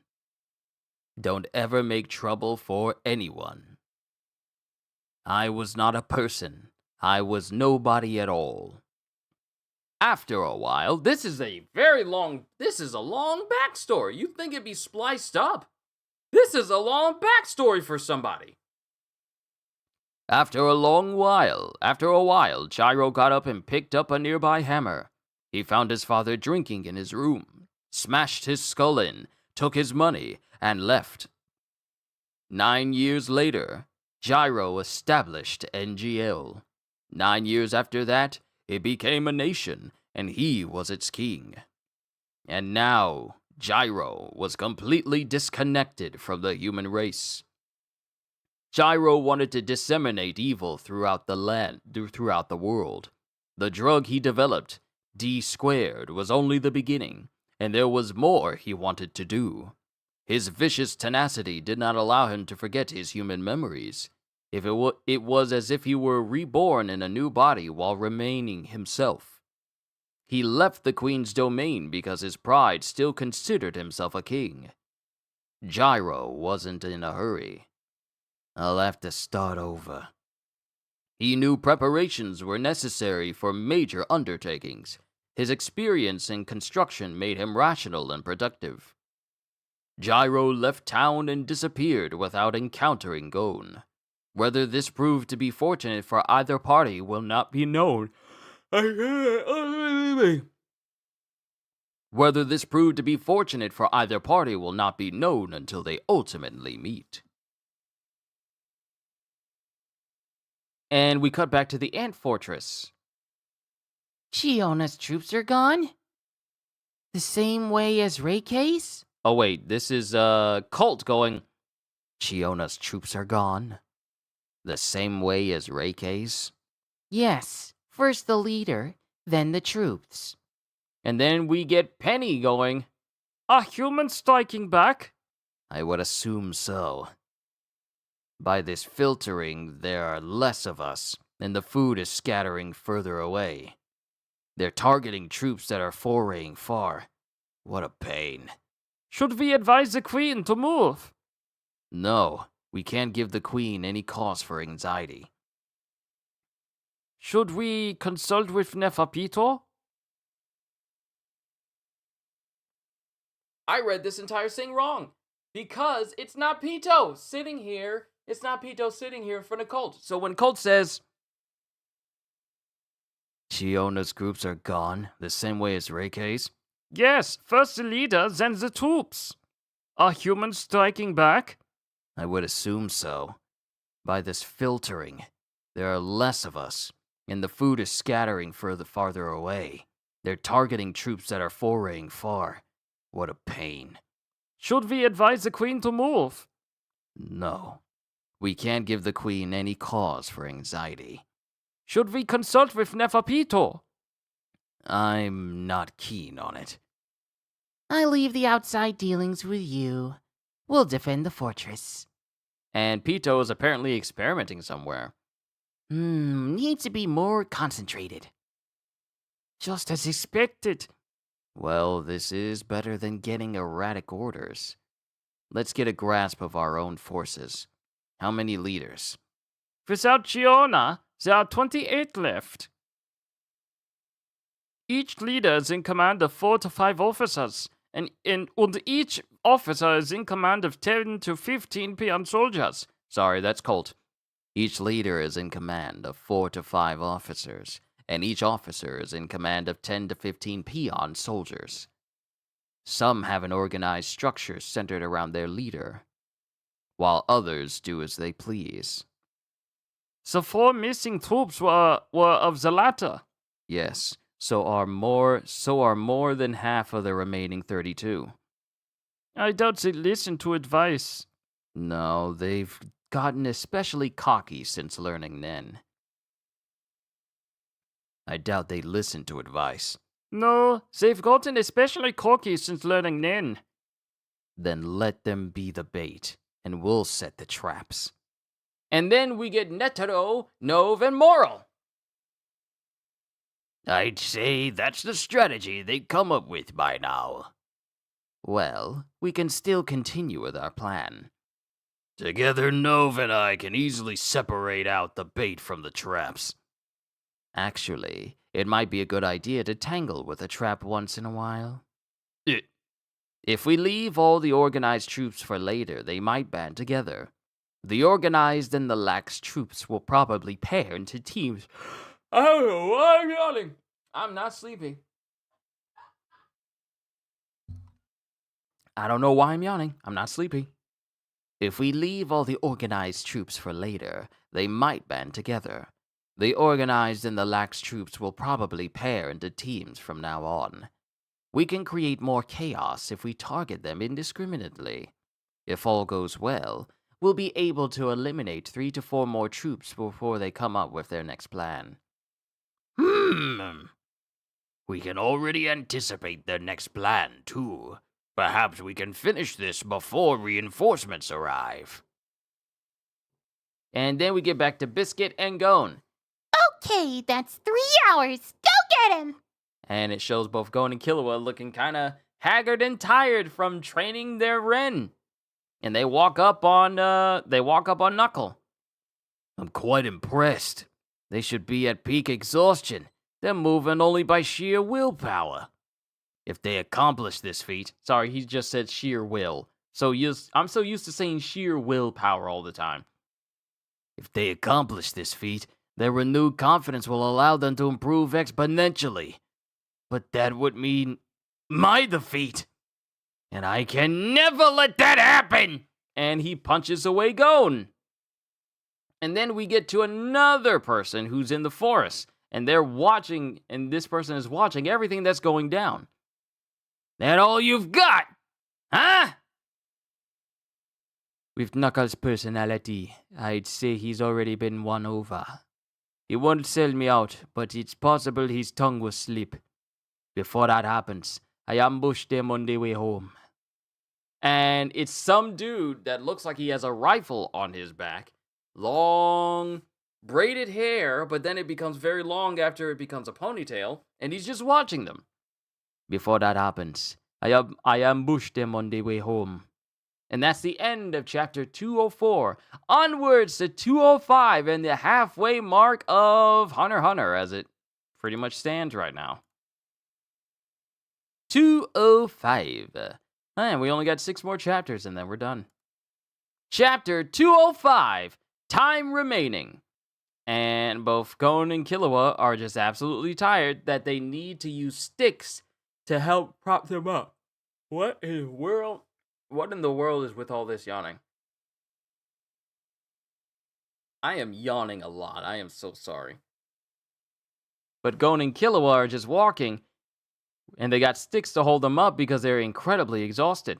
Don't ever make trouble for anyone. I was not a person. I was nobody at all. After a while, this is a long backstory. You'd think it'd be spliced up. This is a long backstory for somebody. After a while, Gyro got up and picked up a nearby hammer. He found his father drinking in his room, smashed his skull in, took his money, and left. 9 years later, Gyro established NGL. 9 years after that, it became a nation, and he was its king. And now, Gyro was completely disconnected from the human race. Gyro wanted to disseminate evil throughout the world. The drug he developed, D-squared, was only the beginning, and there was more he wanted to do. His vicious tenacity did not allow him to forget his human memories. It was as if he were reborn in a new body while remaining himself. He left the queen's domain because his pride still considered himself a king. Gyro wasn't in a hurry. I'll have to start over. He knew preparations were necessary for major undertakings. His experience in construction made him rational and productive. Gyro left town and disappeared without encountering Gon. Whether this proved to be fortunate for either party will not be known. Whether this proved to be fortunate for either party will not be known until they ultimately meet. And we cut back to the Ant Fortress. Chiona's troops are gone? The same way as Reikei's? Oh wait, this is Colt going, Chiona's troops are gone? The same way as Reikei's? Yes, first the leader, then the troops. and then we get Penny going, are humans striking back? I would assume so. By this filtering, there are less of us, and the food is scattering further away. They're targeting troops that are foraying far. What a pain. Should we advise the Queen to move? No, we can't give the Queen any cause for anxiety. Should we consult with Nefapito? I read this entire thing wrong. Because it's not Pito sitting here. It's not Pito sitting here in front of Colt. So when Colt says, Chiona's groups are gone, the same way as Reikei's? yes, first the leader, then the troops. Are humans striking back? I would assume so. By this filtering, there are less of us, and the food is scattering farther away. They're targeting troops that are foraying far. What a pain. Should we advise the Queen to move? No, we can't give the Queen any cause for anxiety. Should we consult with Nefapito? I'm not keen on it. I leave the outside dealings with you. We'll defend the fortress. And Pito is apparently experimenting somewhere. Needs to be more concentrated. Just as expected. Well, this is better than getting erratic orders. Let's get a grasp of our own forces. How many leaders? Without Chiona, there are 28 left. Each leader is in command of 4 to 5 officers, and each officer is in command of 10 to 15 peon soldiers. Sorry, that's Colt. Each leader is in command of 4 to 5 officers, and each officer is in command of 10 to 15 peon soldiers. Some have an organized structure centered around their leader, while others do as they please. So 4 missing troops were of the latter. Yes, so are more than half of the remaining 32. I doubt they listened to advice. No, they've gotten especially cocky since learning Nen. I doubt they listen to advice. No, they've gotten especially cocky since learning Nen. Then let them be the bait, and we'll set the traps. And then we get Netero, Nove, and Moral. I'd say that's the strategy they come up with by now. Well, we can still continue with our plan. Together, Nove and I can easily separate out the bait from the traps. Actually, it might be a good idea to tangle with a trap once in a while. If we leave all the organized troops for later, they might band together. The organized and the lax troops will probably pair into teams. I don't know why I'm yawning. I'm not sleepy. I don't know why I'm yawning. I'm not sleepy. If we leave all the organized troops for later, they might band together. The organized and the lax troops will probably pair into teams from now on. We can create more chaos if we target them indiscriminately. If all goes well, we'll be able to eliminate 3 to 4 more troops before they come up with their next plan. We can already anticipate their next plan, too. Perhaps we can finish this before reinforcements arrive. And then we get back to Biscuit and Gon. Okay, that's 3 hours. Go get him! And it shows both Gon and Killua looking kind of haggard and tired from training their Ren. And they walk up on Knuckle. I'm quite impressed. They should be at peak exhaustion. They're moving only by sheer willpower. If they accomplish this feat... Sorry, he just said sheer will. I'm so used to saying sheer willpower all the time. If they accomplish this feat, their renewed confidence will allow them to improve exponentially. But that would mean my defeat. And I can never let that happen! And he punches away Gon. And then we get to another person who's in the forest. And they're watching, and this person is watching everything that's going down. That all you've got? Huh? With Knuckles' personality, I'd say he's already been won over. He won't sell me out, but it's possible his tongue will slip. Before that happens, I ambush them on their way home. And it's some dude that looks like he has a rifle on his back. Long, braided hair, but then it becomes very long after it becomes a ponytail. And he's just watching them. Before that happens, I ambush them on their way home. And that's the end of chapter 204. Onwards to 205 and the halfway mark of Hunter x Hunter, as it pretty much stands right now. 205. And we only got 6 more chapters and then we're done. Chapter 205, Time Remaining. And both Gon and Killua are just absolutely tired that they need to use sticks to help prop them up. What in the world is with all this yawning? I am yawning a lot. I am so sorry. But Gon and Killua are just walking, and they got sticks to hold them up because they're incredibly exhausted.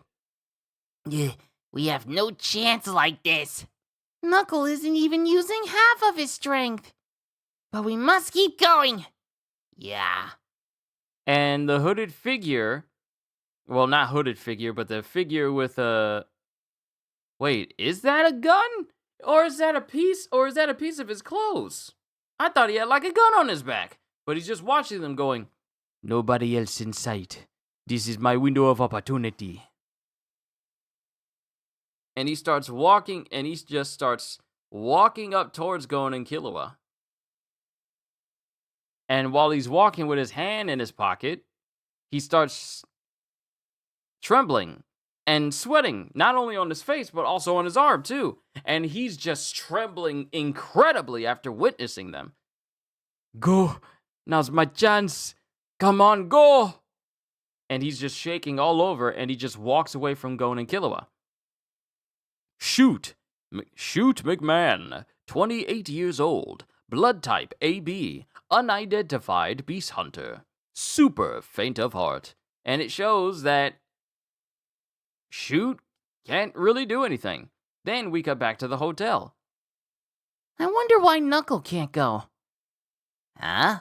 We have no chance like this. Knuckle isn't even using half of his strength. But we must keep going. Yeah. And the hooded figure, well, not hooded figure, but the figure with a... Wait, is that a gun? Or is that a piece of his clothes? I thought he had like a gun on his back. But he's just watching them going, nobody else in sight. This is my window of opportunity. And he starts walking, and he just starts walking up towards Gon and Killua. And while he's walking with his hand in his pocket, he starts trembling and sweating, not only on his face, but also on his arm, too. And he's just trembling incredibly after witnessing them. Go! Now's my chance! Come on, go! And he's just shaking all over, and he just walks away from Gon and Killua. Shoot! Shoot, McMahon! 28 years old, blood type AB, unidentified beast hunter, super faint of heart. And it shows that Shoot can't really do anything. Then we cut back to the hotel. I wonder why Knuckle can't go. Huh?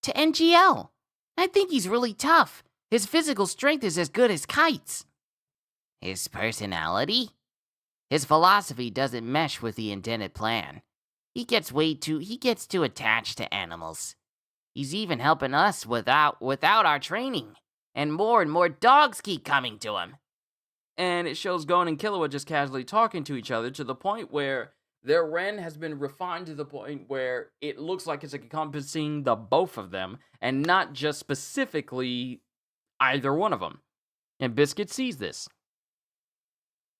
To NGL. I think he's really tough. His physical strength is as good as Kite's. His personality? His philosophy doesn't mesh with the intended plan. He gets too attached to animals. He's even helping us without our training. And more dogs keep coming to him. And it shows Gon and Killua just casually talking to each other to the point where their Ren has been refined to the point where it looks like it's encompassing the both of them and not just specifically either one of them. And Biscuit sees this.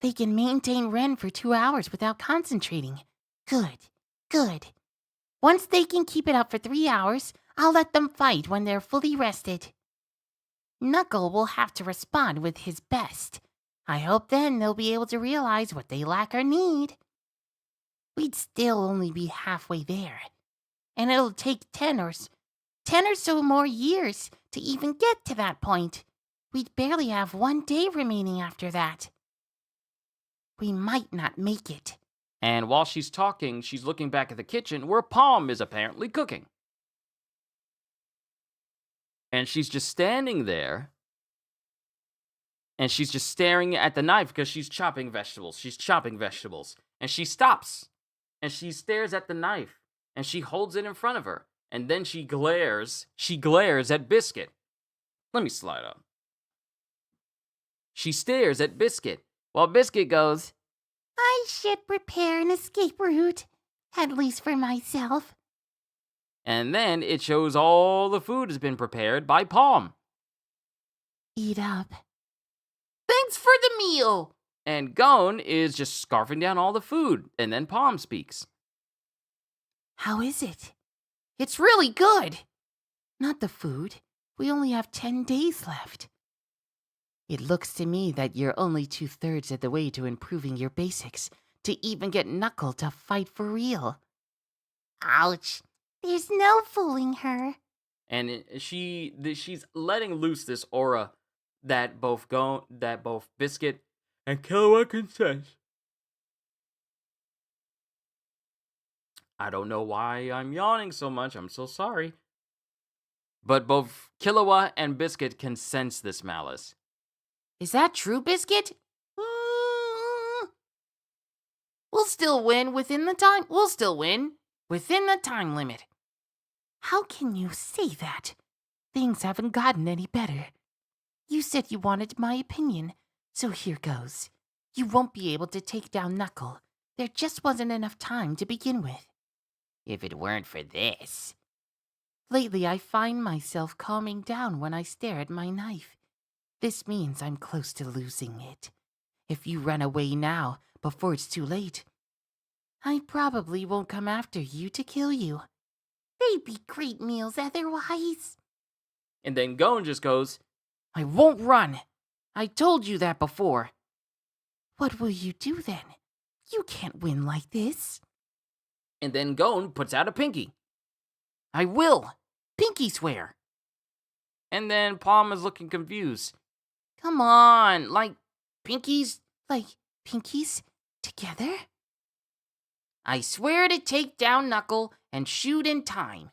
They can maintain Ren for 2 hours without concentrating. Good, good. Once they can keep it up for 3 hours, I'll let them fight when they're fully rested. Knuckle will have to respond with his best. I hope then they'll be able to realize what they lack or need. We'd still only be halfway there. And it'll take 10 or so more years to even get to that point. We'd barely have 1 day remaining after that. We might not make it. And while she's talking, she's looking back at the kitchen where Palm is apparently cooking. And she's just standing there. And she's just staring at the knife because she's chopping vegetables. And she stops. And she stares at the knife. And she holds it in front of her. And then she glares. She glares at Biscuit. Let me slide up. She stares at Biscuit. While Biscuit goes, I should prepare an escape route. At least for myself. and then it shows all the food has been prepared by Palm. Eat up. Thanks for the meal. And Gon is just scarfing down all the food. And then Palm speaks. How is it? It's really good. Not the food. We only have 10 days left. It looks to me that you're only 2/3 of the way to improving your basics to even get Knuckle to fight for real. Ouch. There's no fooling her. And she's letting loose this aura that both Biscuit and Killua can sense. I don't know why I'm yawning so much. I'm so sorry. But both Killua and Biscuit can sense this malice. Is that true, Biscuit? We'll still win within the time. We'll still win within the time limit. How can you say that? Things haven't gotten any better. You said you wanted my opinion, so here goes. You won't be able to take down Knuckle. There just wasn't enough time to begin with. If it weren't for this. Lately, I find myself calming down when I stare at my knife. This means I'm close to losing it. If you run away now, before it's too late, I probably won't come after you to kill you. They'd be great meals otherwise. And then Gon just goes, I won't run. I told you that before. What will you do then? You can't win like this. and then Gon puts out a pinky. I will. Pinky swear. And then Palm is looking confused. Come on, like pinkies? Like pinkies together? I swear to take down Knuckle and shoot in time.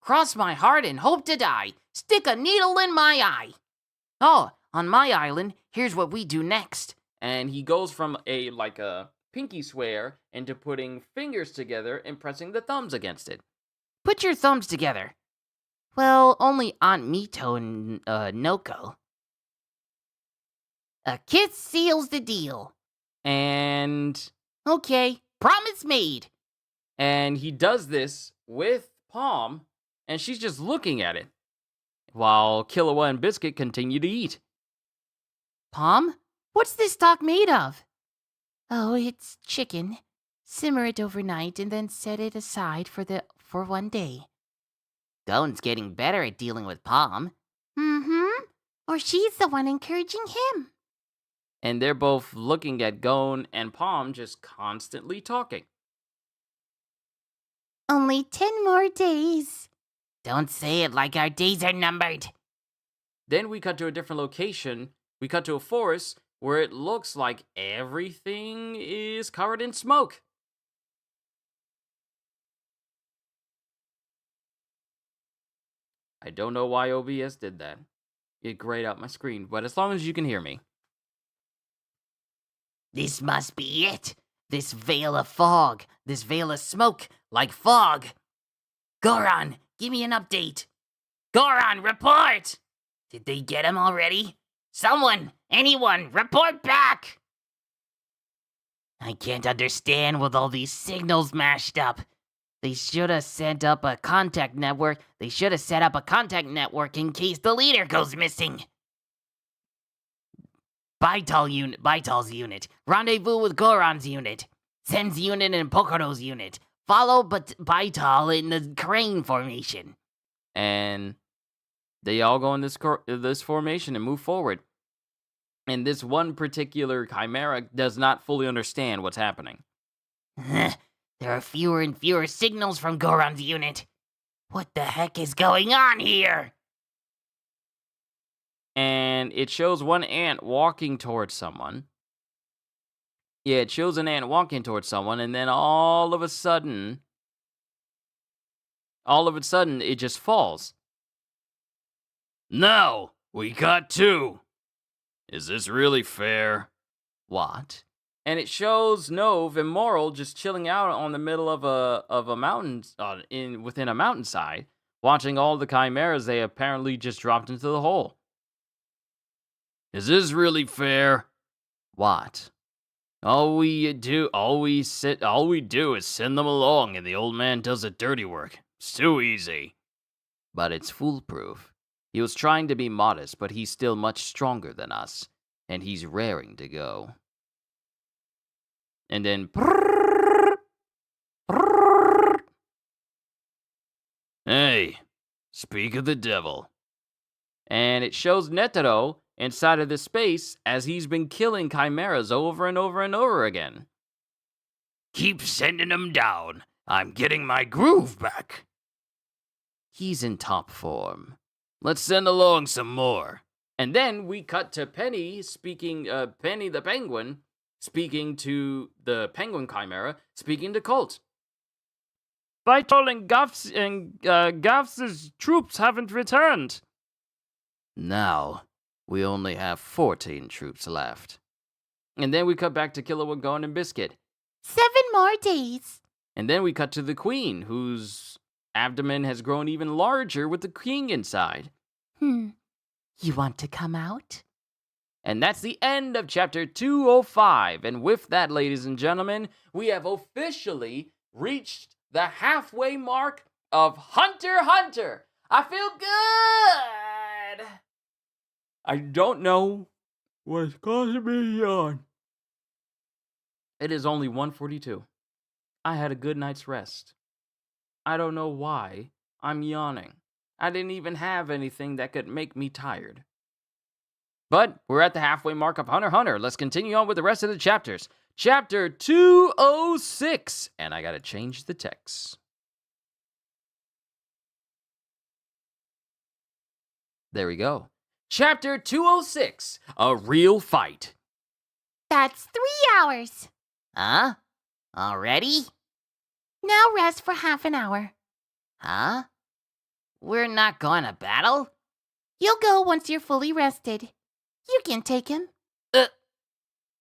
Cross my heart and hope to die. Stick a needle in my eye. Oh, on my island, here's what we do next. And he goes from a pinky swear into putting fingers together and pressing the thumbs against it. Put your thumbs together. Well, only Aunt Mito and Noko. A kiss seals the deal. And Okay, promise made. And he does this with Palm, and she's just looking at it, while Killua and Biscuit continue to eat. Palm, what's this stock made of? Oh, it's chicken. Simmer it overnight and then set it aside for 1 day. Gon's getting better at dealing with Palm. Mm-hmm. Or she's the one encouraging him. And they're both looking at Gon and Palm just constantly talking. Only 10 more days. Don't say it like our days are numbered. Then we cut to a different location. We cut to a forest where it looks like everything is covered in smoke. I don't know why OBS did that. It grayed out my screen, but as long as you can hear me. This must be it. This veil of fog. This veil of smoke, like fog. Goron, give me an update. Goron, report! Did they get him already? Someone, anyone, report back! I can't understand with all these signals mashed up. They should have set up a contact network. They should have set up a contact network in case the leader goes missing. Vital's unit. Rendezvous with Goron's unit. Sen's unit and Pokoro's unit. Follow Vital in the crane formation. And they all go in this formation and move forward. And this one particular Chimera does not fully understand what's happening. There are fewer and fewer signals from Goron's unit. What the heck is going on here? And it shows one ant walking towards someone. Yeah, it shows an ant walking towards someone, and then all of a sudden, it just falls. Now, we got 2. Is this really fair? What? And it shows Nove and Moral just chilling out on the middle of a mountain, within a mountainside, watching all the chimeras they apparently just dropped into the hole. Is this really fair? What? All we do is send them along, and the old man does the dirty work. It's too easy. But it's foolproof. He was trying to be modest, but he's still much stronger than us, and he's raring to go. And then, Hey, speak of the devil. And it shows Netero inside of this space as he's been killing chimeras over and over and over again. Keep sending them down. I'm getting my groove back. He's in top form. Let's send along some more. And then we cut to Penny Penny the Penguin, speaking to the Penguin Chimera, speaking to Colt. Vital and Guff's troops haven't returned. Now, we only have 14 troops left. And then we cut back to Killua, Gon, and Biscuit. 7 more days. And then we cut to the Queen, whose abdomen has grown even larger with the king inside. You want to come out? And that's the end of chapter 205. And with that, ladies and gentlemen, we have officially reached the halfway mark of Hunter x Hunter. I feel good. I don't know what's causing me to yawn. It is only 1:42. I had a good night's rest. I don't know why I'm yawning. I didn't even have anything that could make me tired. But we're at the halfway mark of Hunter x Hunter. Let's continue on with the rest of the chapters. Chapter 206. And I gotta change the text. There we go. Chapter 206. A real fight. That's 3 hours. Huh? Already? Now rest for half an hour. Huh? We're not going to battle? You'll go once you're fully rested. You can take him.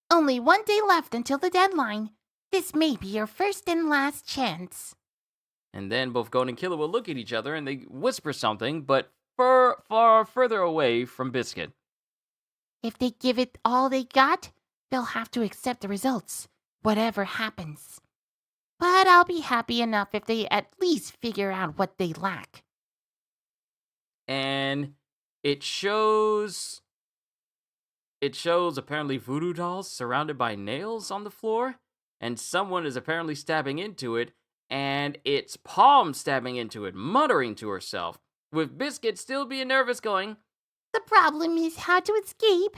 Only 1 day left until the deadline. This may be your first and last chance. And then both Gon and Killua will look at each other and they whisper something, but far further away from Biscuit. If they give it all they got, they'll have to accept the results, whatever happens. But I'll be happy enough if they at least figure out what they lack. And it shows apparently voodoo dolls surrounded by nails on the floor, and someone is apparently stabbing into it, and it's Palm stabbing into it, muttering to herself, with Biscuit still being nervous going, The problem is how to escape.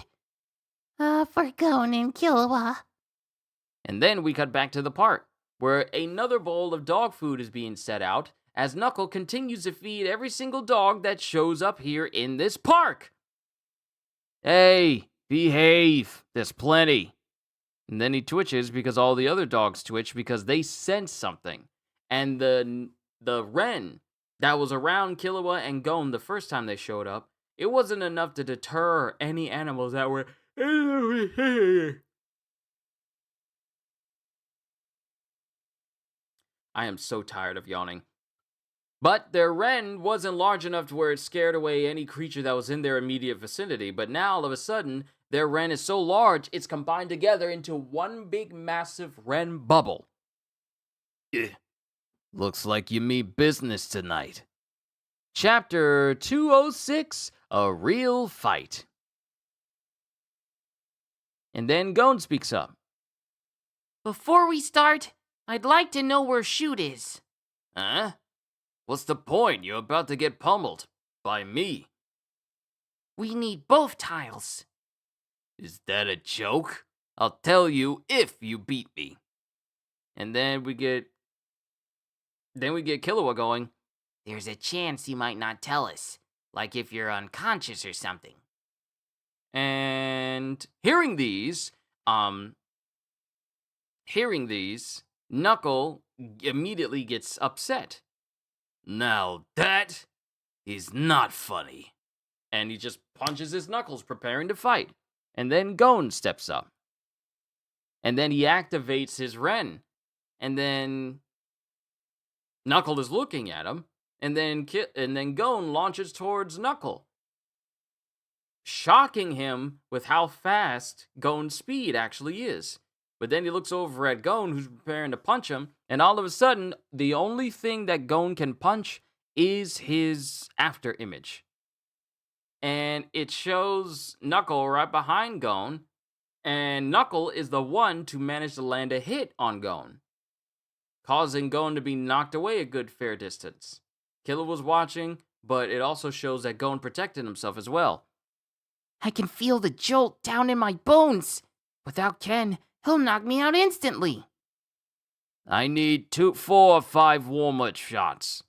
For Gon and Killua. And then we cut back to the part where another bowl of dog food is being set out as Knuckle continues to feed every single dog that shows up here in this park. Hey, behave. There's plenty. And then he twitches because all the other dogs twitch because they sense something. And the wren that was around Killua and Gon the first time they showed up, it wasn't enough to deter any animals that were... I am so tired of yawning. But their wren wasn't large enough to where it scared away any creature that was in their immediate vicinity. But now, all of a sudden, their wren is so large, it's combined together into one big, massive wren bubble. Looks like you mean business tonight. Chapter 206, A Real Fight. And then Gon speaks up. Before we start, I'd like to know where Shoot is. Huh? What's the point? You're about to get pummeled. By me. We need both tiles. Is that a joke? I'll tell you if you beat me. And then we get Killua going. There's a chance you might not tell us, like if you're unconscious or something. And hearing these, Knuckle immediately gets upset. Now that is not funny. And he just punches his knuckles, preparing to fight. And then Gon steps up. And then he activates his Ren. And then Knuckle is looking at him. And then Gon launches towards Knuckle, shocking him with how fast Gon's speed actually is. But then he looks over at Gon, who's preparing to punch him, and all of a sudden, the only thing that Gon can punch is his after image. And it shows Knuckle right behind Gon, and Knuckle is the one to manage to land a hit on Gon, causing Gon to be knocked away a good fair distance. Killua was watching, but it also shows that Gon protected himself as well. I can feel the jolt down in my bones. Without Ken, he'll knock me out instantly. I need 4 or 5 warm-up shots.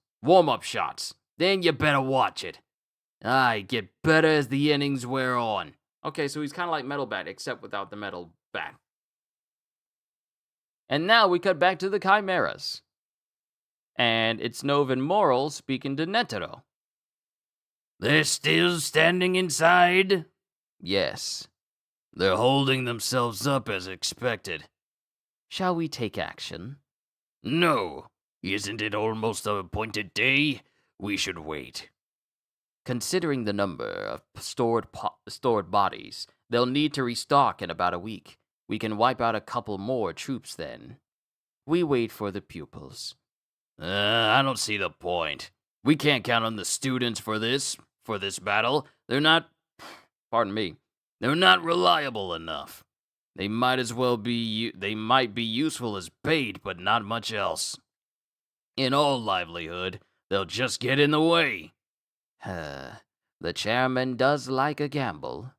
Then you better watch it. I get better as the innings wear on. Okay, so he's kind of like Metal Bat, except without the metal bat. And now we cut back to the Chimeras. And it's Nov and Moral speaking to Netero. They're still standing inside? Yes. They're holding themselves up as expected. Shall we take action? No. Isn't it almost the appointed day? We should wait. Considering the number of stored bodies, they'll need to restock in about a week. We can wipe out a couple more troops then. We wait for the pupils. I don't see the point. We can't count on the students for this battle. They're not reliable enough. They might be useful as bait, but not much else. In all livelihood, they'll just get in the way. The chairman does like a gamble.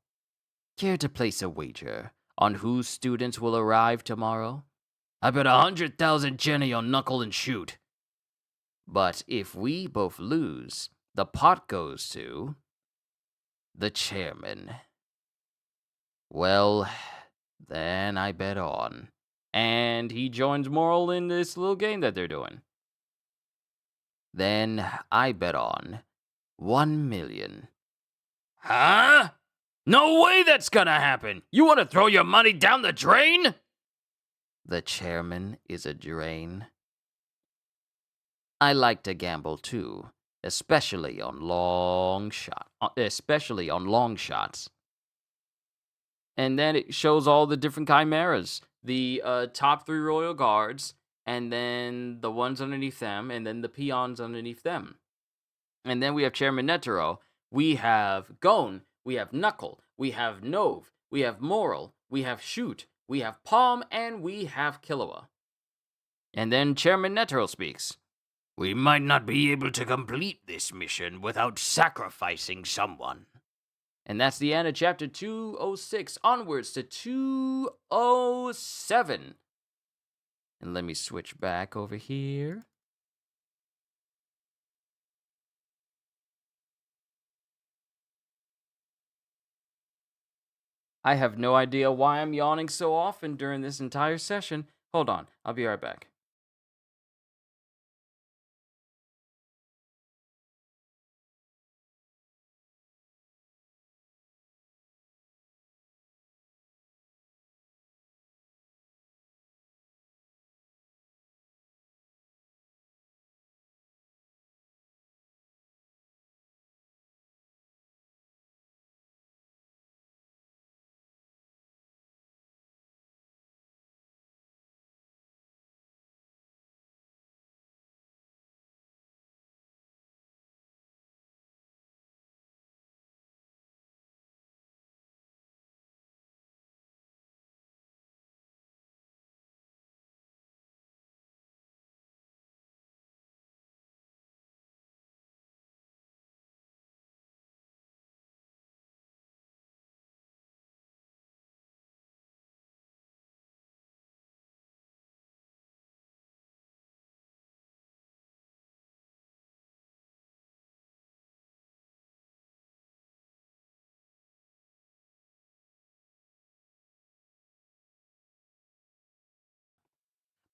Care to place a wager on whose students will arrive tomorrow? I bet 100,000 Jenny on Knuckle and Shoot. But if we both lose, the pot goes to the chairman. Well, then I bet on. And he joins Moral in this little game that they're doing. Then I bet on 1 million. Huh? No way that's gonna happen! You wanna throw your money down the drain? The chairman is a drain. I like to gamble too, especially on long shots. And then it shows all the different chimeras, the top 3 royal guards, and then the ones underneath them, and then the peons underneath them. And then we have Chairman Netero, we have Gon, we have Knuckle, we have Nov, we have Moral, we have Shoot, we have Palm, and we have Killua. And then Chairman Netero speaks. We might not be able to complete this mission without sacrificing someone. And that's the end of chapter 206, onwards to 207. And let me switch back over here. I have no idea why I'm yawning so often during this entire session. Hold on, I'll be right back.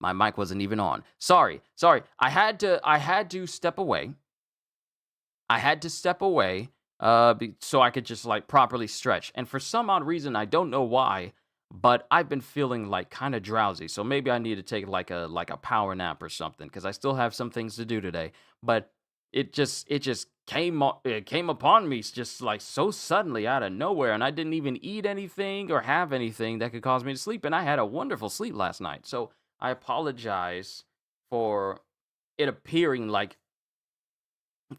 My mic wasn't even on. Sorry. I had to step away. So I could just like properly stretch. And for some odd reason, I don't know why, but I've been feeling like kind of drowsy. So maybe I need to take like a power nap or something because I still have some things to do today. But it just it came upon me just like so suddenly out of nowhere, and I didn't even eat anything or have anything that could cause me to sleep. And I had a wonderful sleep last night. So I apologize for it appearing like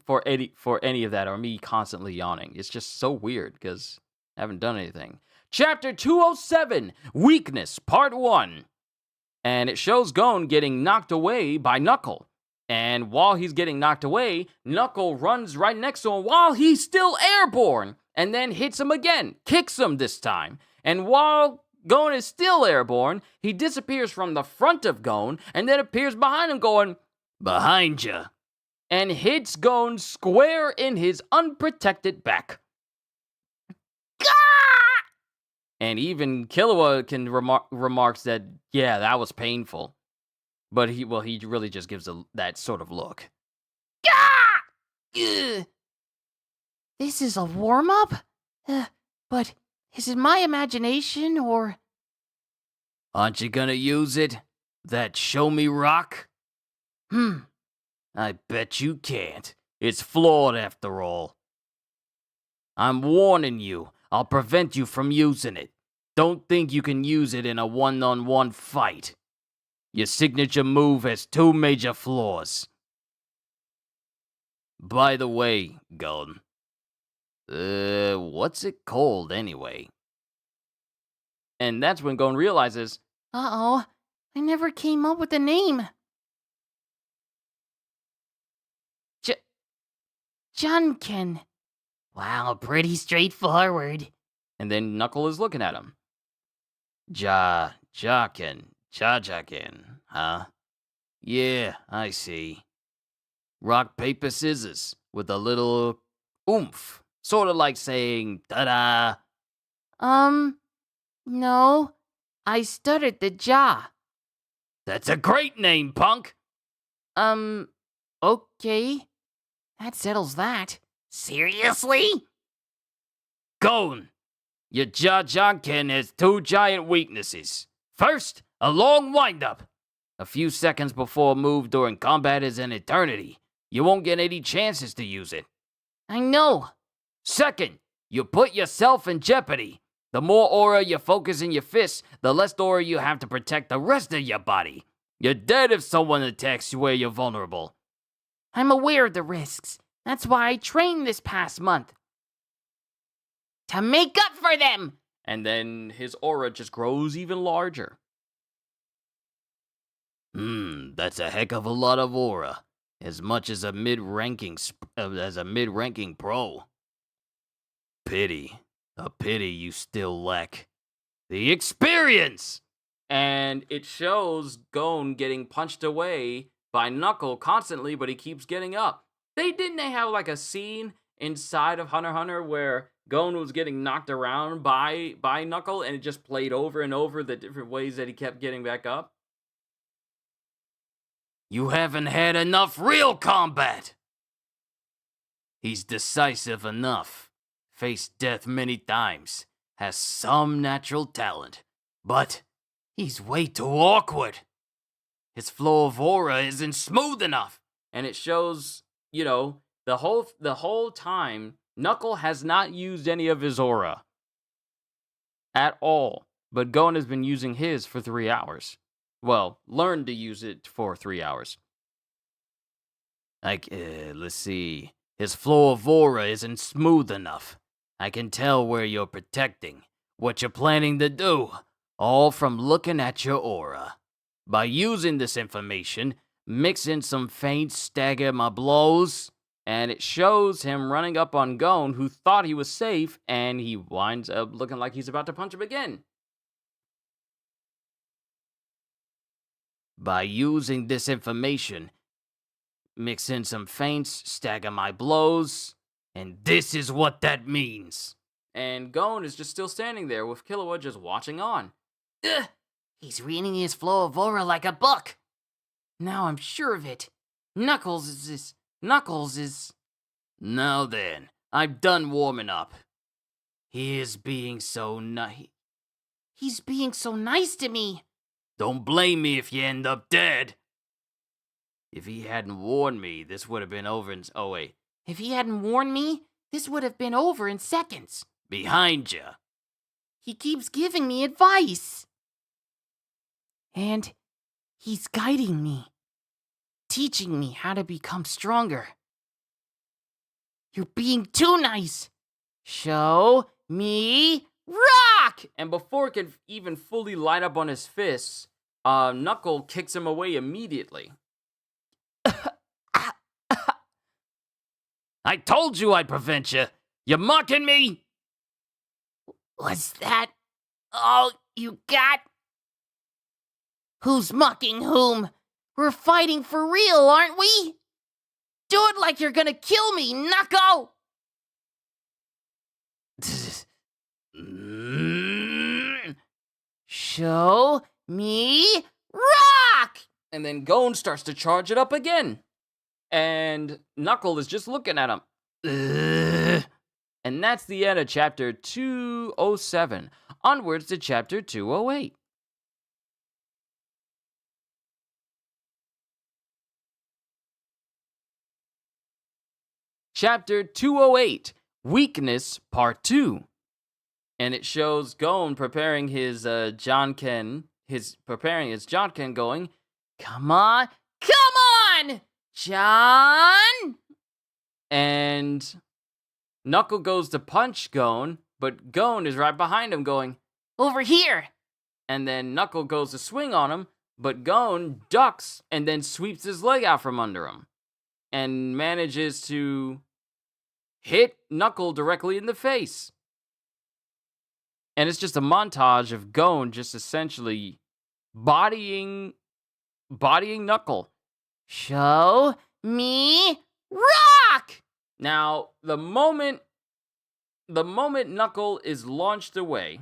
for any of that or me constantly yawning. It's just so weird because I haven't done anything. Chapter 207, Weakness, Part 1. And it shows Gon getting knocked away by Knuckle. And while he's getting knocked away, Knuckle runs right next to him while he's still airborne and then hits him again, kicks him this time. And while Gon is still airborne, he disappears from the front of Gon and then appears behind him going, Behind ya. and hits Gon square in his unprotected back. And even Killua can remarks that, yeah, that was painful. But he really just gives that sort of look. This is a warm-up? But is it my imagination, or... Aren't you gonna use it? That show me rock? Hmm. I bet you can't. It's flawed after all. I'm warning you. I'll prevent you from using it. Don't think you can use it in a one-on-one fight. Your signature move has two major flaws. By the way, Gon. What's it called anyway? And that's when Gon realizes, Uh-oh. I never came up with a name. Junkin. Wow, pretty straightforward. and then Knuckle is looking at him. Jakin, huh? Yeah, I see. Rock, paper, scissors, with a little oomph. Sort of like saying, ta-da. No. I stuttered the ja. That's a great name, punk. Okay. That settles that. Seriously? Gon, your Jakin has two giant weaknesses. First, a long windup. A few seconds before a move during combat is an eternity. You won't get any chances to use it. I know. Second, you put yourself in jeopardy. The more aura you focus in your fists, the less aura you have to protect the rest of your body. You're dead if someone attacks you where you're vulnerable. I'm aware of the risks. That's why I trained this past month. To make up for them! And then his aura just grows even larger. That's a heck of a lot of aura. As much as a mid-ranking pro. A pity you still lack the experience. And it shows Gon getting punched away by Knuckle constantly, but he keeps getting up. Didn't they have like a scene inside of Hunter x Hunter where Gon was getting knocked around by Knuckle, and it just played over and over the different ways that he kept getting back up? You haven't had enough real combat. He's decisive enough, faced death many times, has some natural talent, but he's way too awkward. His flow of aura isn't smooth enough. And it shows, the whole time Knuckle has not used any of his aura at all, but Gon has been using his for 3 hours. Well, learned to use it for 3 hours. Let's see. His flow of aura isn't smooth enough. I can tell where you're protecting, what you're planning to do, all from looking at your aura. By using this information, mix in some feint, stagger my blows, and it shows him running up on Gon, who thought he was safe, and he winds up looking like he's about to punch him again. By using this information, mix in some feints, stagger my blows, and this is what that means. And Gon is just still standing there with Killua just watching on. Ugh, he's reading his flow of aura like a book. Now I'm sure of it. Knuckles is... Now then, I'm done warming up. He is being so nice. He's being so nice to me. Don't blame me if you end up dead. If he hadn't warned me, this would have been over in... Oh, wait. If he hadn't warned me, this would have been over in seconds. Behind you. He keeps giving me advice. And he's guiding me. Teaching me how to become stronger. You're being too nice. Show me rock! And before it can even fully light up on his fists, Knuckle kicks him away immediately. I told you I'd prevent you. You mocking me? Was that all you got? Who's mocking whom? We're fighting for real, aren't we? Do it like you're gonna kill me, Knuckle! Show me rock! And then Gon starts to charge it up again. And Knuckle is just looking at him. And that's the end of chapter 207. Onwards to chapter 208. Chapter 208, Weakness, Part 2. And it shows Gon preparing his Jonken, going, Come on, John! And Knuckle goes to punch Gon, but Gon is right behind him going, Over here! And then Knuckle goes to swing on him, but Gon ducks and then sweeps his leg out from under him. And manages to hit Knuckle directly in the face. And it's just a montage of Gon just essentially bodying Knuckle. Show me rock! Now, the moment Knuckle is launched away,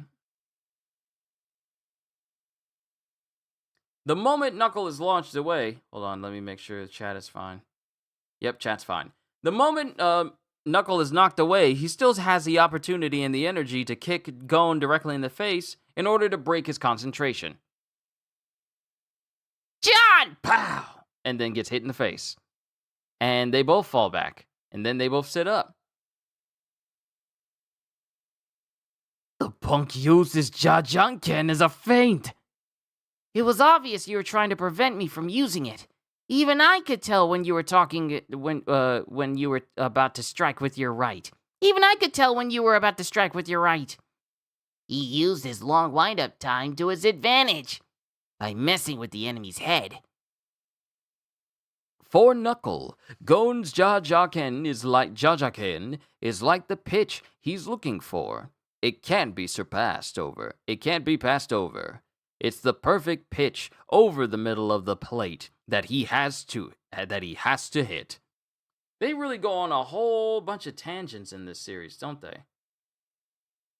hold on, let me make sure the chat is fine. Yep, chat's fine. The moment Knuckle is knocked away, he still has the opportunity and the energy to kick Gon directly in the face in order to break his concentration. John! Pow! And then gets hit in the face. And they both fall back. And then they both sit up. The punk used his Jajanken as a feint. It was obvious you were trying to prevent me from using it. Even I could tell when you were talking, when you were about to strike with your right. He used his long wind-up time to his advantage by messing with the enemy's head. For Knuckle, Gon's Jajaken is like the pitch he's looking for. It can't be passed over. It's the perfect pitch over the middle of the plate that he has to hit. They really go on a whole bunch of tangents in this series, don't they?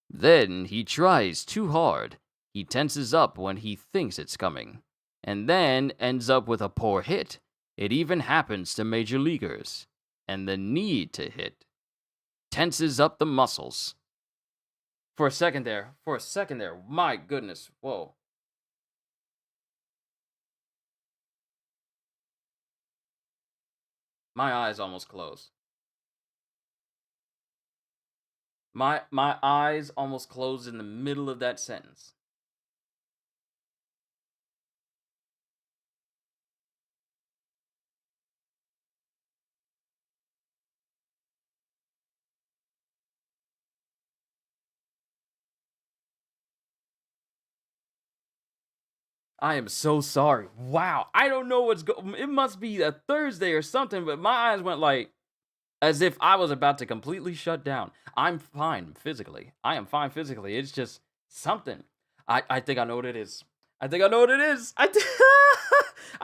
Then he tries too hard. He tenses up when he thinks it's coming, and then ends up with a poor hit. It even happens to major leaguers. And the need to hit tenses up the muscles. For a second there, my goodness, whoa. My eyes almost closed. My eyes almost closed in the middle of that sentence. I am so sorry. Wow. I don't know what's going. It must be a Thursday or something, but my eyes went like as if I was about to completely shut down. I'm fine physically. I am fine physically. It's just something. I think I know what it is. I think I know what it is. I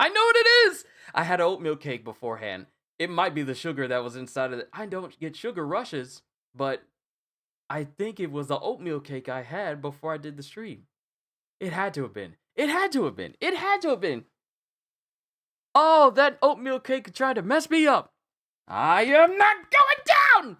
know what it is. I had oatmeal cake beforehand. It might be the sugar that was inside of it. I don't get sugar rushes, but I think it was the oatmeal cake I had before I did the stream. It had to have been. It had to have been. It had to have been. Oh, that oatmeal cake tried to mess me up. I am not going down!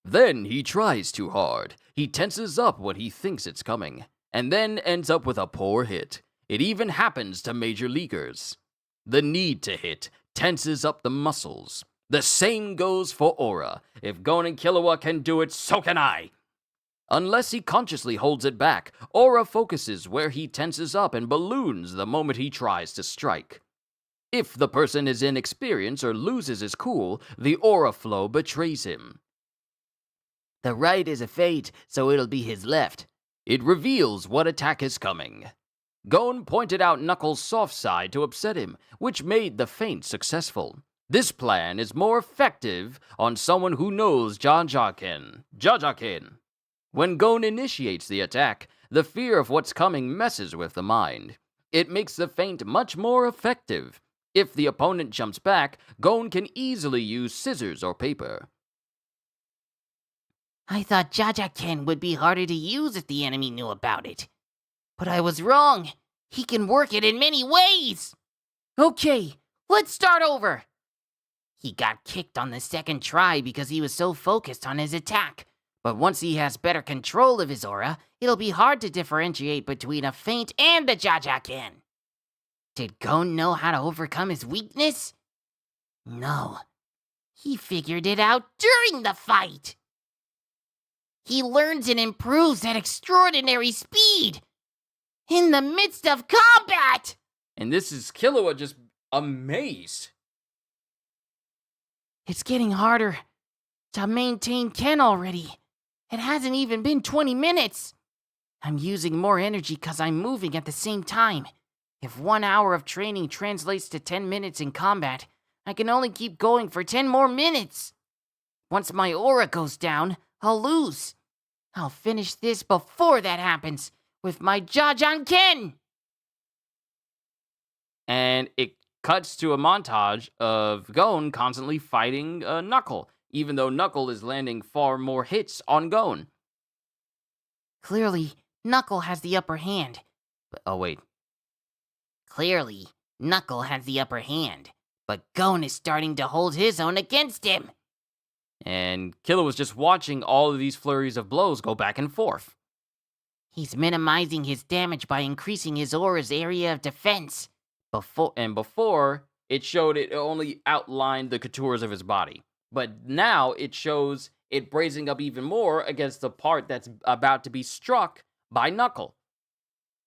Then he tries too hard. He tenses up when he thinks it's coming, and then ends up with a poor hit. It even happens to major leaguers. The need to hit tenses up the muscles. The same goes for Aura. If Gon and Killua can do it, so can I. Unless he consciously holds it back, Aura focuses where he tenses up and balloons the moment he tries to strike. If the person is inexperienced or loses his cool, the aura flow betrays him. The right is a feint, so it'll be his left. It reveals what attack is coming. Gon pointed out Knuckles' soft side to upset him, which made the feint successful. This plan is more effective on someone who knows Jajaken. When Gon initiates the attack, the fear of what's coming messes with the mind. It makes the feint much more effective. If the opponent jumps back, Gon can easily use scissors or paper. I thought Jajaken would be harder to use if the enemy knew about it. But I was wrong. He can work it in many ways. Okay, let's start over. He got kicked on the second try because he was so focused on his attack. But once he has better control of his aura, it'll be hard to differentiate between a feint and a Jajaken. Did Gon know how to overcome his weakness? No. He figured it out during the fight. He learns and improves at extraordinary speed. In the midst of combat! And this is Killua just amazed. It's getting harder to maintain Ken already. It hasn't even been 20 minutes. I'm using more energy because I'm moving at the same time. If 1 hour of training translates to 10 minutes in combat, I can only keep going for 10 more minutes. Once my aura goes down, I'll lose. I'll finish this before that happens, with my Jajanken! And it cuts to a montage of Gon constantly fighting Knuckle, even though Knuckle is landing far more hits on Gon. Clearly, Knuckle has the upper hand. Oh, wait. Clearly, Knuckle has the upper hand, but Gon is starting to hold his own against him. And Killua was just watching all of these flurries of blows go back and forth. He's minimizing his damage by increasing his aura's area of defense. Before, it showed it only outlined the contours of his body. But now it shows it braising up even more against the part that's about to be struck by Knuckle.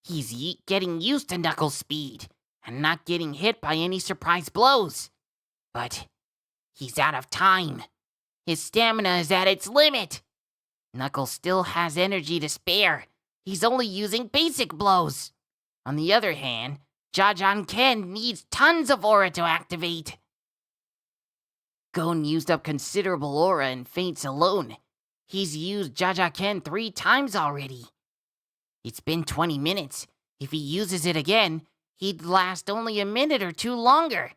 He's getting used to Knuckle's speed and not getting hit by any surprise blows. But he's out of time. His stamina is at its limit. Knuckles still has energy to spare. He's only using basic blows. On the other hand, Jajanken needs tons of aura to activate. Gon used up considerable aura in feints alone. He's used Jajaken 3 times already. It's been 20 minutes. If he uses it again, he'd last only a minute or two longer.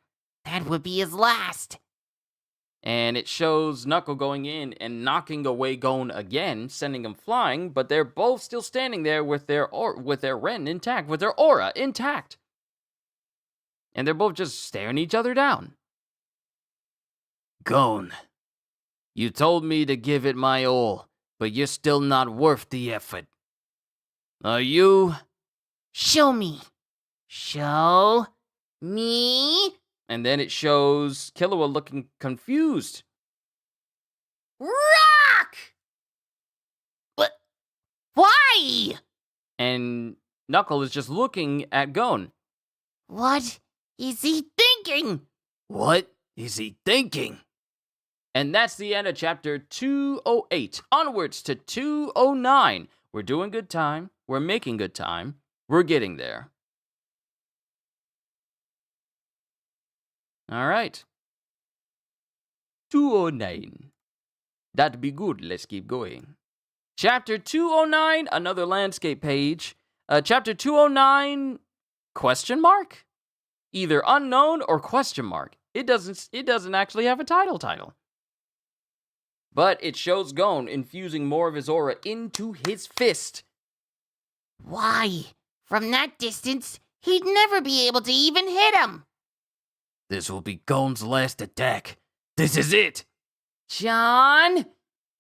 That would be his last. And it shows Knuckle going in and knocking away Gon again, sending him flying, but they're both still standing there with their Ren intact, with their aura intact. And they're both just staring each other down. Gon, you told me to give it my all, but you're still not worth the effort. Are you? Show me. Show me. And then it shows Killua looking confused. Rock! What? Why? And Knuckle is just looking at Gon. What is he thinking? What is he thinking? And that's the end of chapter 208. Onwards to 209. We're doing good time. We're making good time. We're getting there. All right. 209. That'd be good. Let's keep going. Chapter 209, another landscape page. Chapter 209, question mark? Either unknown or question mark. It doesn't actually have a title. But it shows Gon infusing more of his aura into his fist. Why? From that distance, he'd never be able to even hit him. This will be Gon's last attack. This is it. John,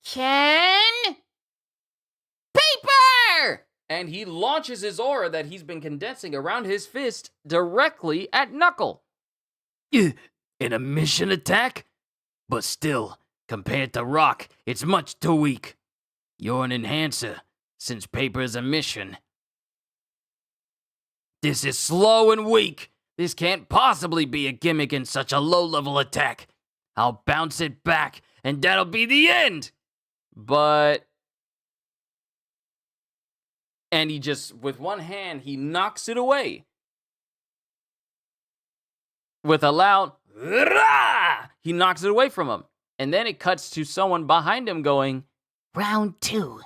Ken, paper! And he launches his aura that he's been condensing around his fist directly at Knuckle. In a mission attack? But still, compared to Rock, it's much too weak. You're an enhancer, since paper is a mission. This is slow and weak. This can't possibly be a gimmick in such a low-level attack. I'll bounce it back, and that'll be the end! But... And he just, with one hand, he knocks it away. With a loud... Rah! He knocks it away from him. And then it cuts to someone behind him going... Round 2.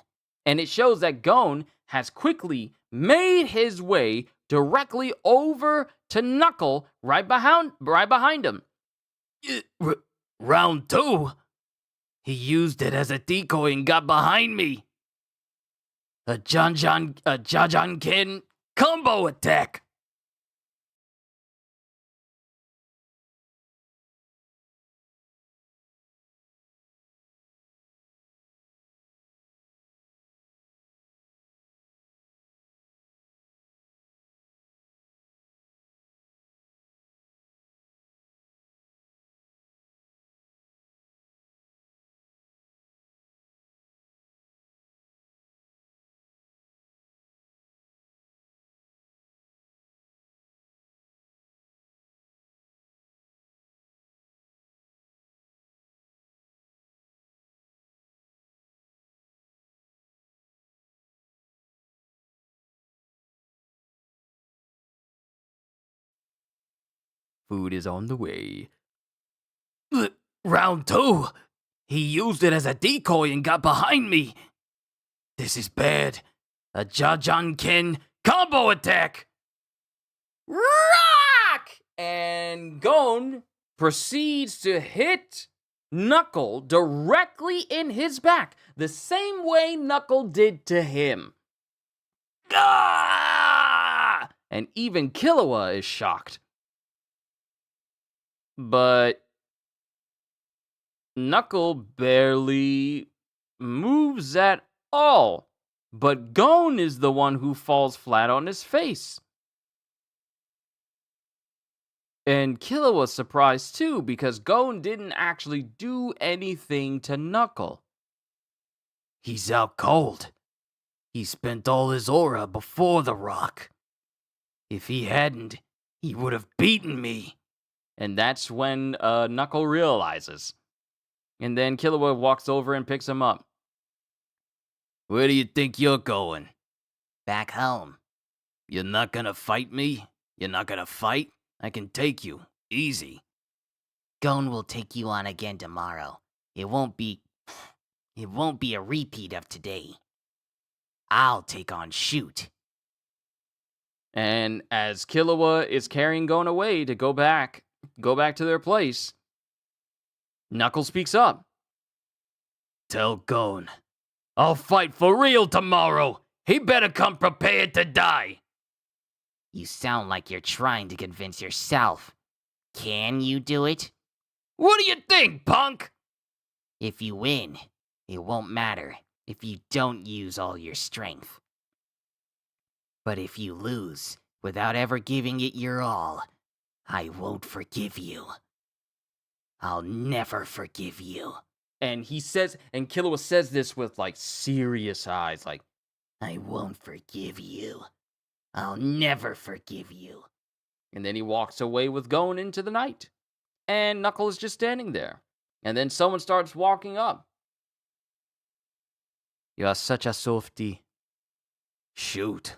And it shows that Gon has quickly made his way directly over to Knuckle right behind him. Round 2? He used it as a decoy and got behind me. A Jajanken combo attack. Food is on the way. Round 2? He used it as a decoy and got behind me. This is bad. A Jajanken combo attack. Rock! And Gon proceeds to hit Knuckle directly in his back, the same way Knuckle did to him. Ah! And even Killua is shocked. But Knuckle barely moves at all. But Gon is the one who falls flat on his face. And Killua was surprised too, because Gon didn't actually do anything to Knuckle. He's out cold. He spent all his aura before the rock. If he hadn't, he would have beaten me. And that's when Knuckle realizes. And then Killua walks over and picks him up. Where do you think you're going? Back home. You're not gonna fight me? You're not gonna fight? I can take you. Easy. Gon will take you on again tomorrow. It won't be a repeat of today. I'll take on Shoot. And as Killua is carrying Gon away to go back to their place, Knuckles speaks up. Tell Gon, I'll fight for real tomorrow. He better come prepared to die. You sound like you're trying to convince yourself. Can you do it? What do you think, punk? If you win, it won't matter if you don't use all your strength. But if you lose without ever giving it your all, I won't forgive you. I'll never forgive you. And Killua says this with like serious eyes, like, I won't forgive you. I'll never forgive you. and then he walks away with Gon into the night. And Knuckles is just standing there. And then someone starts walking up. You are such a softy. Shoot.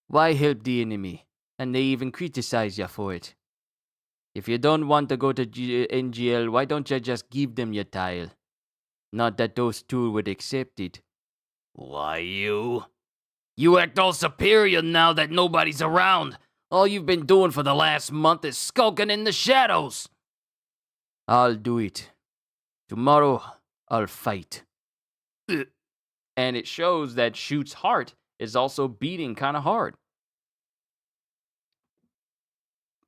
Why help the enemy? And they even criticize you for it. If you don't want to go to NGL, why don't you just give them your tile? Not that those two would accept it. Why, you? You act all superior now that nobody's around. All you've been doing for the last month is skulking in the shadows. I'll do it. Tomorrow, I'll fight. And it shows that Shoot's heart is also beating kind of hard.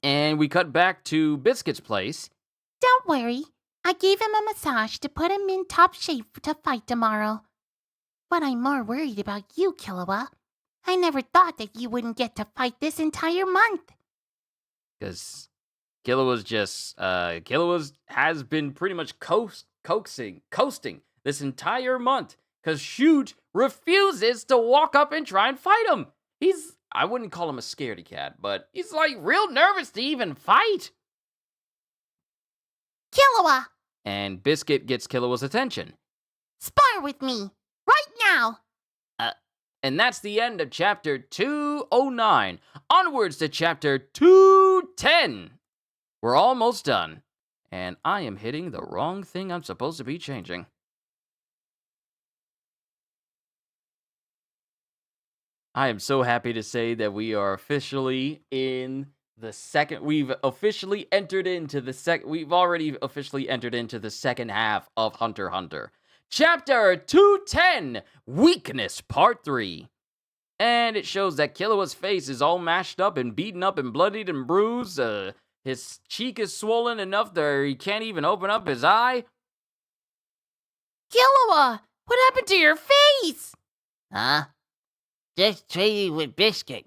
And we cut back to Biscuit's place. Don't worry. I gave him a massage to put him in top shape to fight tomorrow. But I'm more worried about you, Killua. I never thought that you wouldn't get to fight this entire month. Because Killua's has been pretty much coasting this entire month. Because Shoot refuses to walk up and try and fight him. I wouldn't call him a scaredy cat, but he's like real nervous to even fight. Killua, And Biscuit gets Killua's attention. spar with me, right now. And that's the end of chapter 209. Onwards to chapter 210. We're almost done. And I am hitting the wrong thing I'm supposed to be changing. I am so happy to say that we are officially in the second. We've already officially entered into the second half of Hunter x Hunter. Chapter 210, Weakness, Part 3. And it shows that Killua's face is all mashed up and beaten up and bloodied and bruised. His cheek is swollen enough that he can't even open up his eye. Killua, what happened to your face? Huh? Just traded with Biscuit.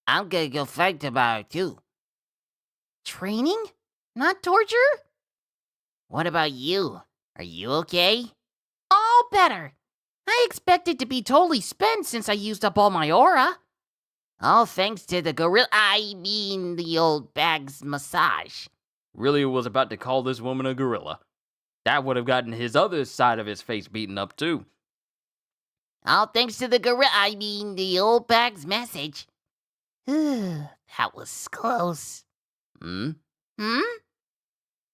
I'm gonna go fight tomorrow, too. Training? Not torture? What about you? Are you okay? All better. I expected to be totally spent since I used up all my aura. All thanks to the the old bag's massage. Really was about to call this woman a gorilla. That would have gotten his other side of his face beaten up too. All thanks to the old bag's message. That was close. Hmm?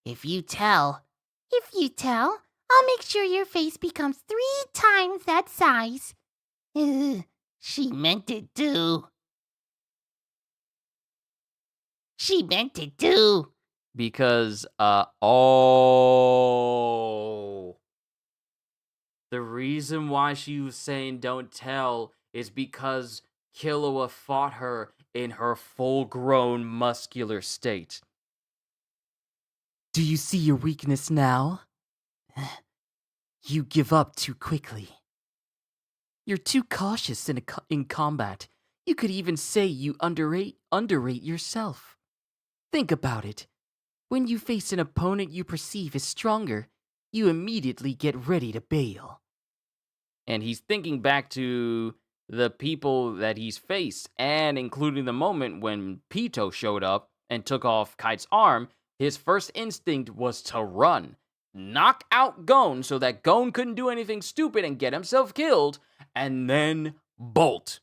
If you tell, I'll make sure your face becomes 3 times that size. she meant it too. She meant it too. Because, the reason why she was saying don't tell is because Killua fought her in her full-grown muscular state. Do you see your weakness now? You give up too quickly. You're too cautious in combat. You could even say you underrate yourself. Think about it. When you face an opponent you perceive as stronger, you immediately get ready to bail. And he's thinking back to the people that he's faced, and including the moment when Pito showed up and took off Kite's arm. His first instinct was to run, knock out Gon so that Gon couldn't do anything stupid and get himself killed, and then bolt.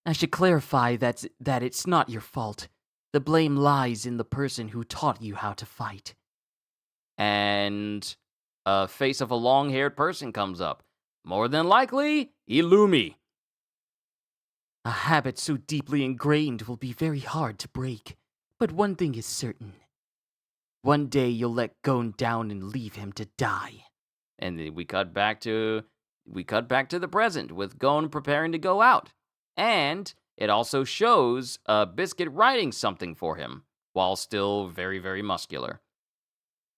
I should clarify that it's not your fault. The blame lies in the person who taught you how to fight. And a face of a long-haired person comes up. More than likely, Illumi. A habit so deeply ingrained will be very hard to break. But one thing is certain. One day you'll let Gon down and leave him to die. And then we cut back to the present with Gon preparing to go out. And it also shows Biscuit writing something for him while still very, very muscular.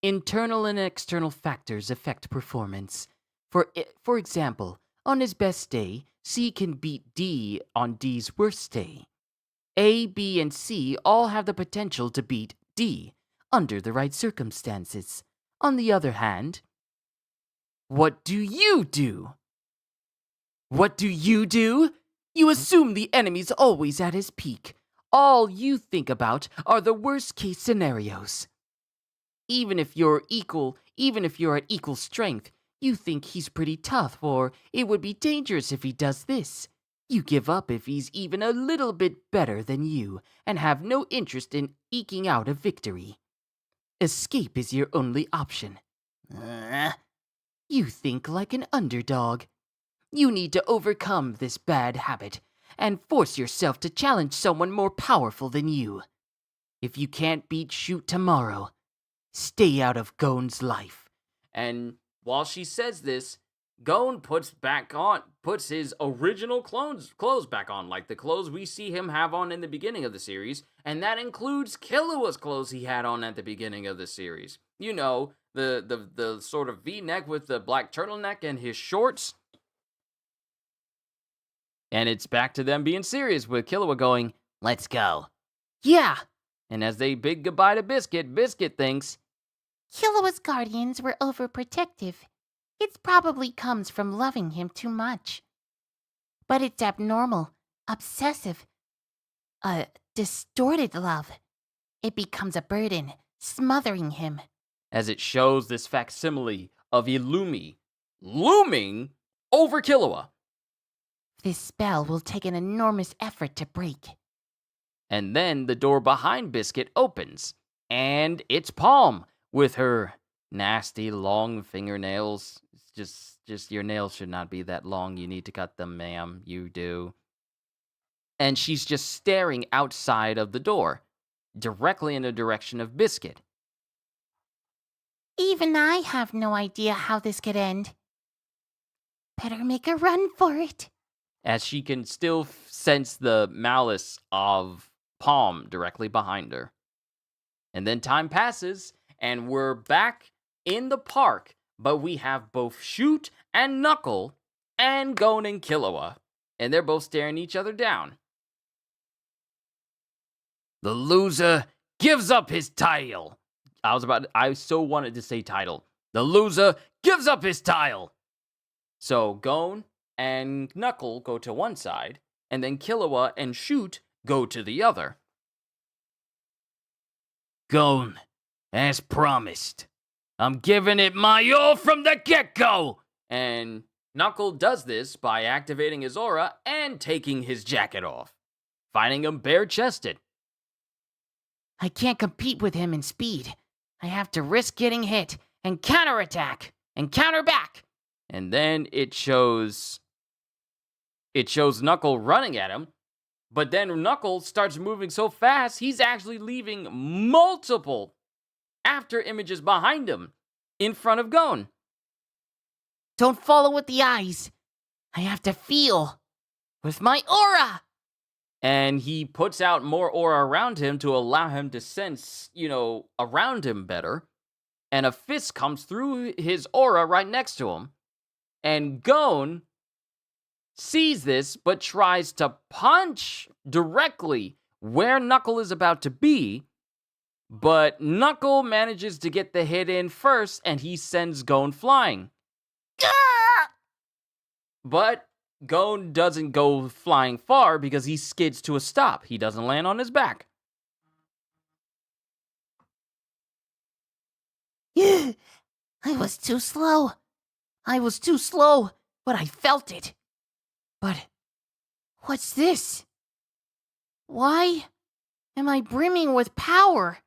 Internal and external factors affect performance. For example, on his best day, C can beat D on D's worst day. A, B, and C all have the potential to beat D under the right circumstances. On the other hand, what do you do? What do you do? You assume the enemy's always at his peak. All you think about are the worst case scenarios. Even if you're at equal strength, you think he's pretty tough, or it would be dangerous if he does this. You give up if he's even a little bit better than you, and have no interest in eking out a victory. Escape is your only option. You think like an underdog. You need to overcome this bad habit, and force yourself to challenge someone more powerful than you. If you can't beat Shoot tomorrow, stay out of Gon's life. And while she says this, Gon puts his original clothes back on, like the clothes we see him have on in the beginning of the series, and that includes Killua's clothes he had on at the beginning of the series. You know, the sort of V-neck with the black turtleneck and his shorts. And it's back to them being serious with Killua going, Let's go. Yeah, and as they bid goodbye to Biscuit, Biscuit thinks, Killua's guardians were overprotective. It probably comes from loving him too much. But it's abnormal, obsessive, distorted love. It becomes a burden, smothering him. as it shows this facsimile of Illumi looming over Killua. This spell will take an enormous effort to break. And then the door behind Biscuit opens, and it's Palm with her nasty long fingernails. Just your nails should not be that long. You need to cut them, ma'am. You do. And she's just staring outside of the door, directly in the direction of Biscuit. Even I have no idea how this could end. Better make a run for it. As she can still sense the malice of Palm directly behind her. And then time passes, and we're back in the park, but we have both Shoot and Knuckle and Gon and Killua, and they're both staring each other down. The loser gives up his title. I so wanted to say title. The loser gives up his title. So Gon and Knuckle go to one side, and then Killua and Shoot go to the other. Gon, as promised, I'm giving it my all from the get-go. And Knuckle does this by activating his aura and taking his jacket off, finding him bare-chested. I can't compete with him in speed. I have to risk getting hit and counterattack and counter back. And then it shows Knuckle running at him, but then Knuckle starts moving so fast, he's actually leaving multiple after images behind him in front of Gon. Don't follow with the eyes. I have to feel with my aura. And he puts out more aura around him to allow him to sense, around him better. And a fist comes through his aura right next to him. And Gon sees this, but tries to punch directly where Knuckle is about to be. But Knuckle manages to get the hit in first, and he sends Gon flying. But Gon doesn't go flying far because he skids to a stop. He doesn't land on his back. I was too slow. But I felt it. But what's this? Why am I brimming with power?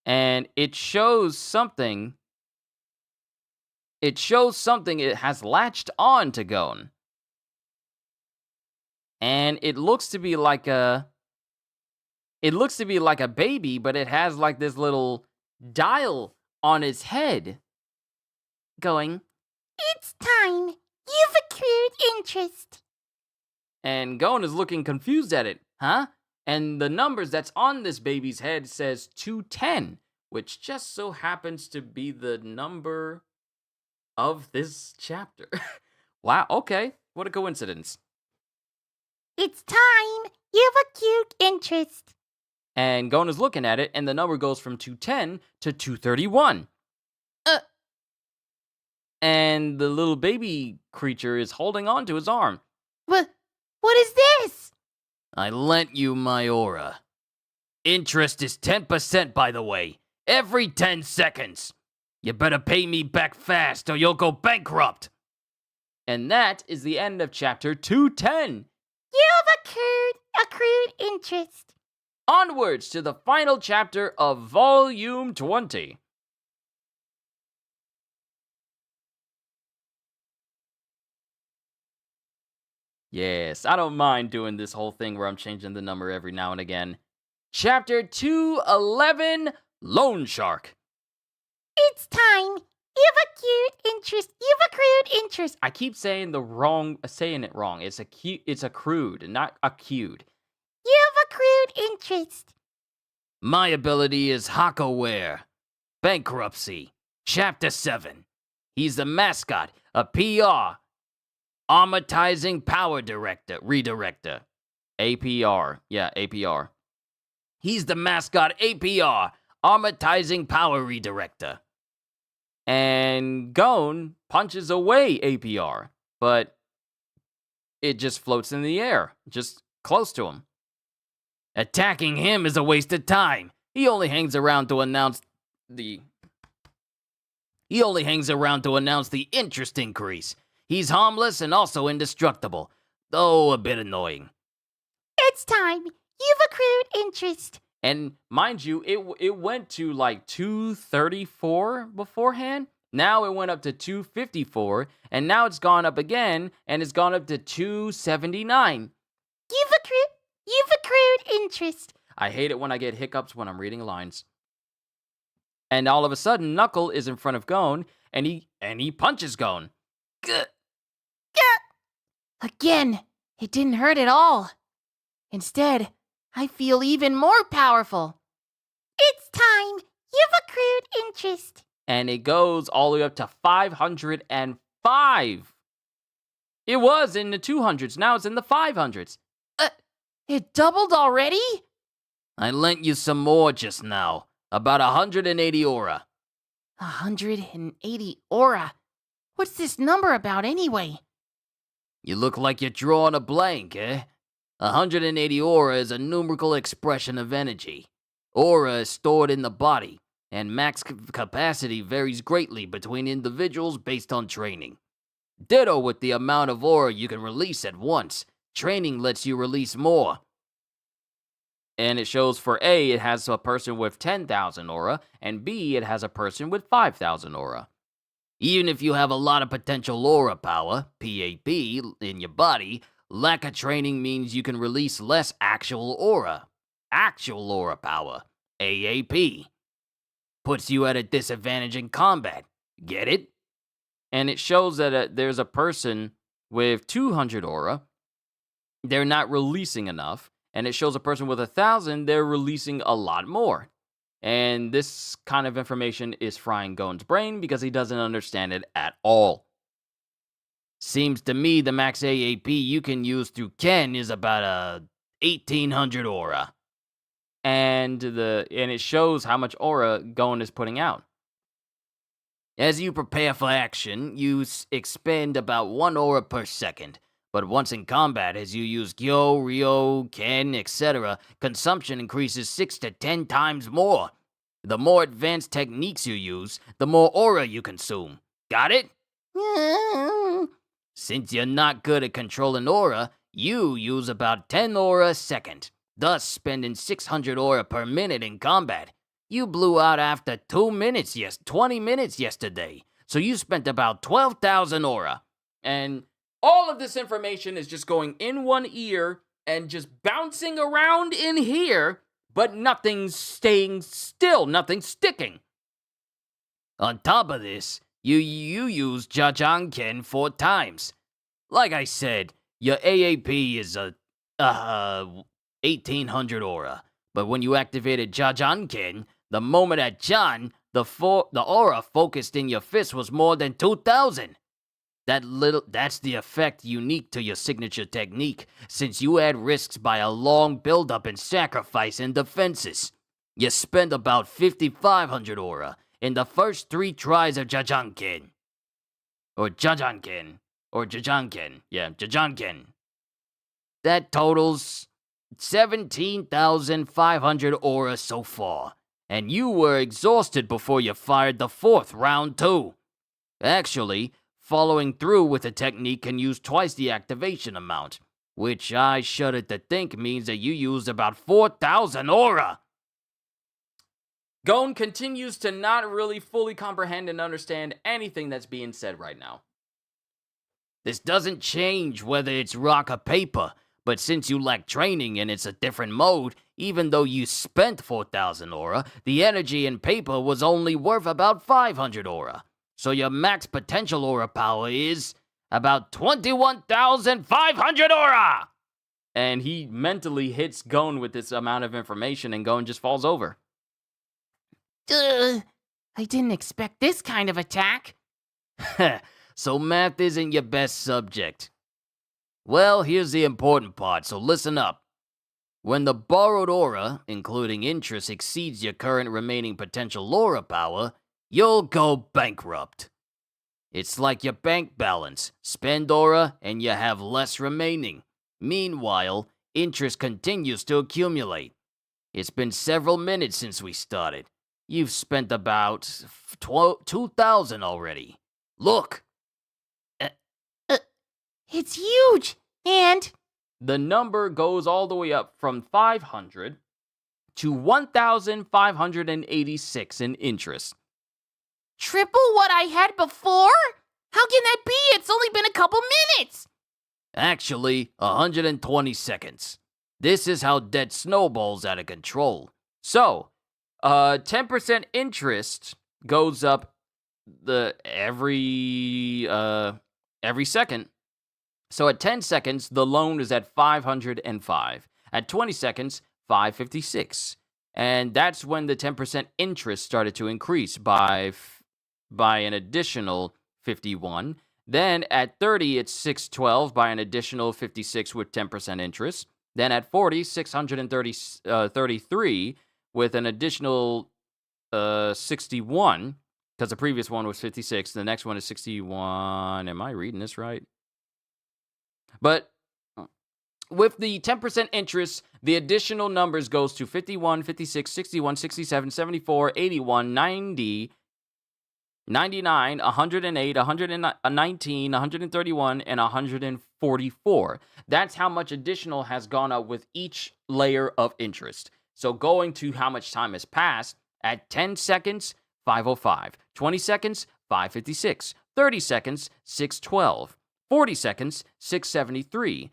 And it shows something it shows something it has latched on to Gon. And it looks to be like a baby, but it has like this little dial on its head going, It's time. You've accrued interest. and Gon is looking confused at it. Huh? And the numbers that's on this baby's head says 210, which just so happens to be the number of this chapter. Wow, okay. What a coincidence. It's time. You've accrued interest. And Gon is looking at it, and the number goes from 210 to 231. And the little baby creature is holding on to his arm. What is this? I lent you my aura. Interest is 10%, by the way. Every 10 seconds. You better pay me back fast or you'll go bankrupt. And that is the end of chapter 210. You've accrued interest. Onwards to the final chapter of Volume 20. Yes, I don't mind doing this whole thing where I'm changing the number every now and again. Chapter 211, Loan Shark. It's time. You've accrued interest. I keep saying it wrong. It's accrued, not accrued. You've accrued interest. My ability is Hakaware. Bankruptcy. Chapter 7. He's the mascot, a PR. Armatizing Power Redirector. APR. Yeah, APR. He's the mascot APR. Armatizing Power Redirector. And Gon punches away APR, but it just floats in the air, just close to him. Attacking him is a waste of time. He only hangs around to announce the interest increase. He's harmless and also indestructible, though a bit annoying. It's time. You've accrued interest. And mind you, it went to like 234 beforehand. Now it went up to 254, and now it's gone up again, and it's gone up to 279. You've accrued interest. I hate it when I get hiccups when I'm reading lines. And all of a sudden, Knuckle is in front of Gon, and he punches Gon. Gah. Again, it didn't hurt at all. Instead, I feel even more powerful. It's time. You've accrued interest. And it goes all the way up to 505. It was in the 200s. Now it's in the 500s. It doubled already? I lent you some more just now. About 180 aura. 180 aura. What's this number about anyway? You look like you're drawing a blank, eh? 180 aura is a numerical expression of energy. Aura is stored in the body, and max capacity varies greatly between individuals based on training. Ditto with the amount of aura you can release at once. Training lets you release more. And it shows for A, it has a person with 10,000 aura, and B, it has a person with 5,000 aura. Even if you have a lot of potential aura power, PAP, in your body, lack of training means you can release less actual aura. Actual aura power, AAP. Puts you at a disadvantage in combat. Get it? And it shows that there's a person with 200 aura. They're not releasing enough. And it shows a person with 1,000, they're releasing a lot more. And this kind of information is frying Gon's brain because he doesn't understand it at all. Seems to me the max AAP you can use through Ken is about 1,800 aura. And it shows how much aura Gon is putting out. As you prepare for action, you expend about 1 aura per second. But once in combat, as you use Gyo, Ryo, Ken, etc., consumption increases 6 to 10 times more. The more advanced techniques you use, the more aura you consume. Got it? Since you're not good at controlling aura, you use about 10 aura a second, thus spending 600 aura per minute in combat. You blew out after 20 minutes yesterday, So you spent about 12,000 aura. And all of this information is just going in one ear and just bouncing around in here, but nothing's staying still, nothing's sticking. On top of this, you used Jajanken 4 times. Like I said, your AAP is 1800 aura. But when you activated Jajanken, the moment at Jan, the aura focused in your fist was more than 2000. That's the effect unique to your signature technique, since you add risks by a long buildup and sacrifice in defenses. You spend about 5500 aura in the first 3 tries of Jajanken. Or Jajanken. Or Jajanken. Yeah, Jajanken. That totals 17,500 aura so far. And you were exhausted before you fired the 4th round too. Actually, following through with the technique can use twice the activation amount, which I shudder to think means that you used about 4,000 aura. Gon continues to not really fully comprehend and understand anything that's being said right now. This doesn't change whether it's rock or paper, but since you lack training and it's a different mode, even though you spent 4,000 aura, the energy in paper was only worth about 500 aura. So your max potential aura power is about 21,500 aura! And he mentally hits Gon with this amount of information, and Gon just falls over. I didn't expect this kind of attack. So math isn't your best subject. Well, here's the important part, so listen up. When the borrowed aura, including interest, exceeds your current remaining potential aura power, you'll go bankrupt. It's like your bank balance. Spend aura and you have less remaining. Meanwhile, interest continues to accumulate. It's been several minutes since we started. You've spent about 2,000 already. Look! It's huge! And The number goes all the way up from 500 to 1,586 in interest. triple what I had before? How can that be? It's only been a couple minutes! Actually, 120 seconds. This is how debt snowballs out of control. So, 10% interest goes up every second. So at 10 seconds, the loan is at 505. At 20 seconds, 556. And that's when the 10% interest started to increase by an additional 51. Then at 30, it's 612 by an additional 56 with 10% interest. Then at 40, 633 with an additional 61, because the previous one was 56. The next one is 61. Am I reading this right? But with the 10% interest, the additional numbers goes to 51, 56, 61, 67, 74, 81, 90, 99, 108, 119, 131, and 144. That's how much additional has gone up with each layer of interest. So going to how much time has passed, at 10 seconds, 505. 20 seconds, 556. 30 seconds, 612. 40 seconds, 673.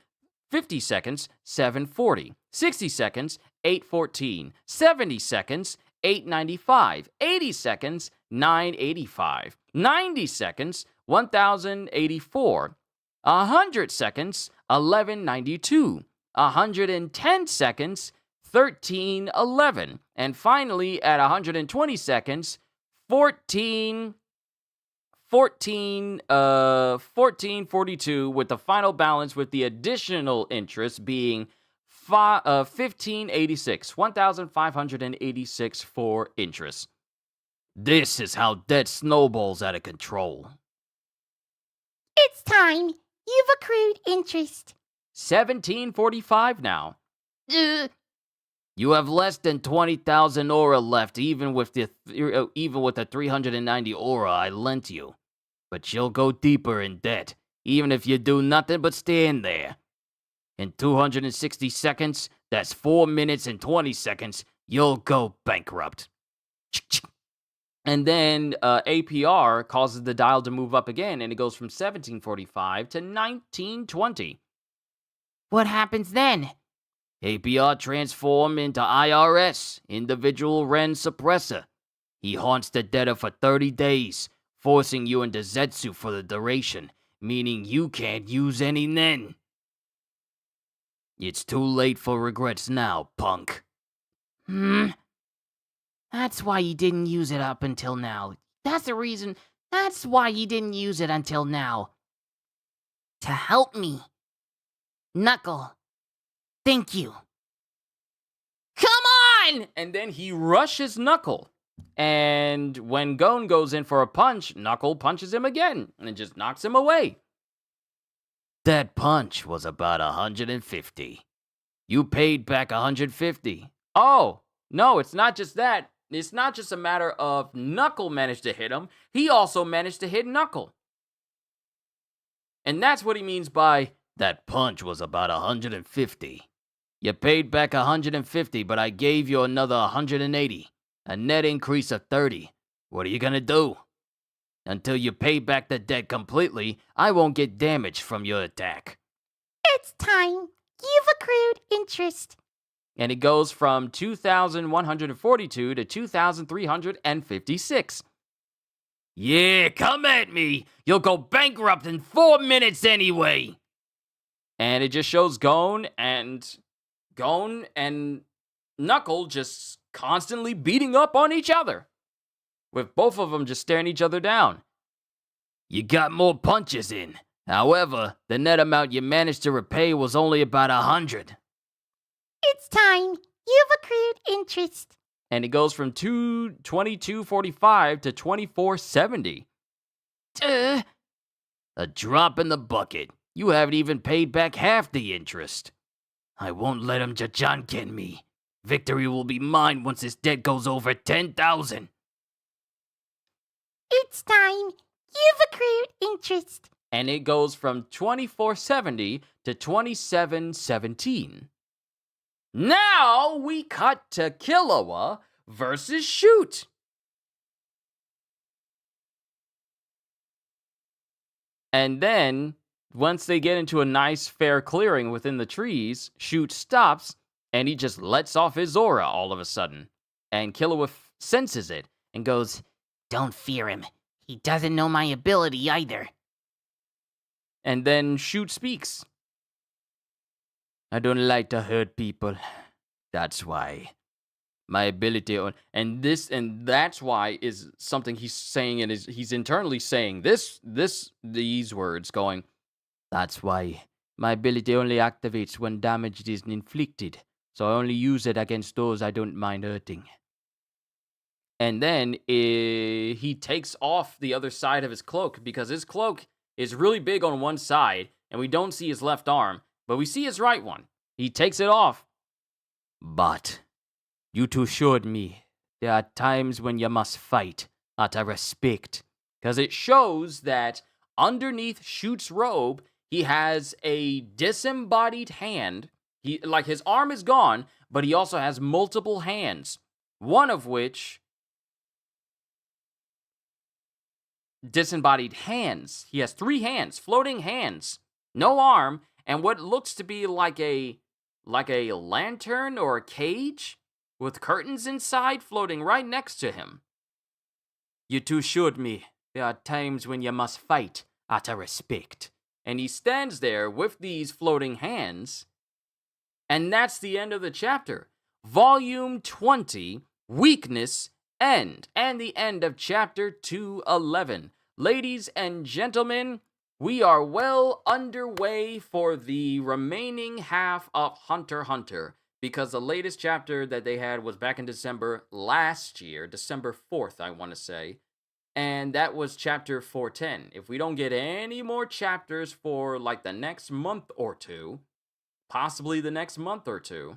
50 seconds, 740. 60 seconds, 814. 70 seconds, 895. 80 seconds, 985. 90 seconds, 1084. 100 seconds, 1192. 110 seconds, 1311. And finally, at 120 seconds, 1442, with the final balance with the additional interest being 1586, 1586 for interest. This is how debt snowballs out of control. It's time. You've accrued interest. 1745 now. You have less than 20,000 aura left, even with the 390 aura I lent you. But you'll go deeper in debt, even if you do nothing but stand there. In 260 seconds, that's 4 minutes and 20 seconds, you'll go bankrupt. And then APR causes the dial to move up again, and it goes from 1745 to 1920. What happens then? APR transform into IRS, Individual Ren Suppressor. He haunts the debtor for 30 days, forcing you into Zetsu for the duration, meaning you can't use any Nen. It's too late for regrets now, punk. That's why you didn't use it up until now. That's the reason. That's why you didn't use it until now. To help me. Knuckle. Thank you. Come on! And then he rushes Knuckle. And when Gon goes in for a punch, Knuckle punches him again and it just knocks him away. That punch was about 150. You paid back 150. Oh, no, it's not just that. It's not just a matter of Knuckle managed to hit him. He also managed to hit Knuckle. And that's what he means by, that punch was about 150. You paid back 150, but I gave you another 180. A net increase of 30. What are you gonna do? Until you pay back the debt completely, I won't get damage from your attack. It's time. You've accrued interest. and it goes from 2,142 to 2,356. Yeah, come at me. You'll go bankrupt in 4 minutes anyway. And it just shows Gon and Knuckle just constantly beating up on each other, with both of them just staring each other down. You got more punches in. However, the net amount you managed to repay was only about 100. It's time. You've accrued interest. And it goes from 2245 to 2470. A drop in the bucket. You haven't even paid back half the interest. I won't let him Jajanken me. Victory will be mine once his debt goes over 10,000. It's time. You've accrued interest. And it goes from 2470 to 2717. Now we cut to Killua versus Shoot. And then, once they get into a nice fair clearing within the trees, Shoot stops and he just lets off his aura all of a sudden. And Killua senses it and goes, "Don't fear him. He doesn't know my ability either." And then Shoot speaks. I don't like to hurt people. That's why. My ability on and that's why is something he's saying, and he's internally saying these words, going, that's why my ability only activates when damage is inflicted. So I only use it against those I don't mind hurting. And then he takes off the other side of his cloak, because his cloak is really big on one side, and we don't see his left arm, but we see his right one. He takes it off. But you two showed me there are times when you must fight out of respect. Because it shows that underneath Shoot's robe, he has a disembodied hand. His arm is gone, but he also has multiple hands. One of which... disembodied hands. He has 3 hands, floating hands, no arm, and what looks to be like a lantern or a cage with curtains inside floating right next to him. You two showed me there are times when you must fight out of respect. And he stands there with these floating hands, and that's the end of the chapter. Volume 20, Weakness, End, and the end of chapter 211. Ladies and gentlemen, we are well underway for the remaining half of Hunter x Hunter, because the latest chapter that they had was back in December last year, December 4th, I want to say, and that was chapter 410. If we don't get any more chapters for like the next month or two, possibly the next month or two,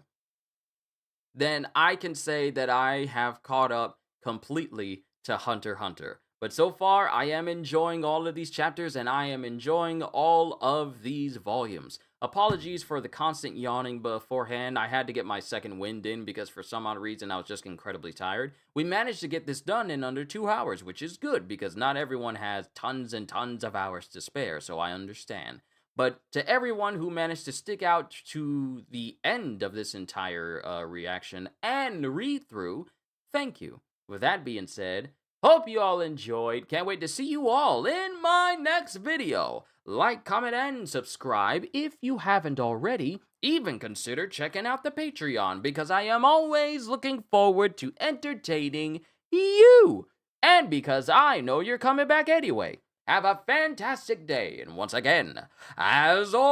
then I can say that I have caught up completely to Hunter x Hunter. But so far, I am enjoying all of these chapters and I am enjoying all of these volumes. Apologies for the constant yawning beforehand. I had to get my second wind in because for some odd reason I was just incredibly tired. We managed to get this done in under 2 hours, which is good because not everyone has tons and tons of hours to spare, so I understand. But to everyone who managed to stick out to the end of this entire reaction and read through, thank you. With that being said, hope you all enjoyed. Can't wait to see you all in my next video. Like, comment, and subscribe if you haven't already. Even consider checking out the Patreon because I am always looking forward to entertaining you. And because I know you're coming back anyway. Have a fantastic day. And once again, as always,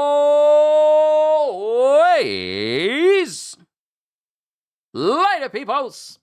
later, peoples.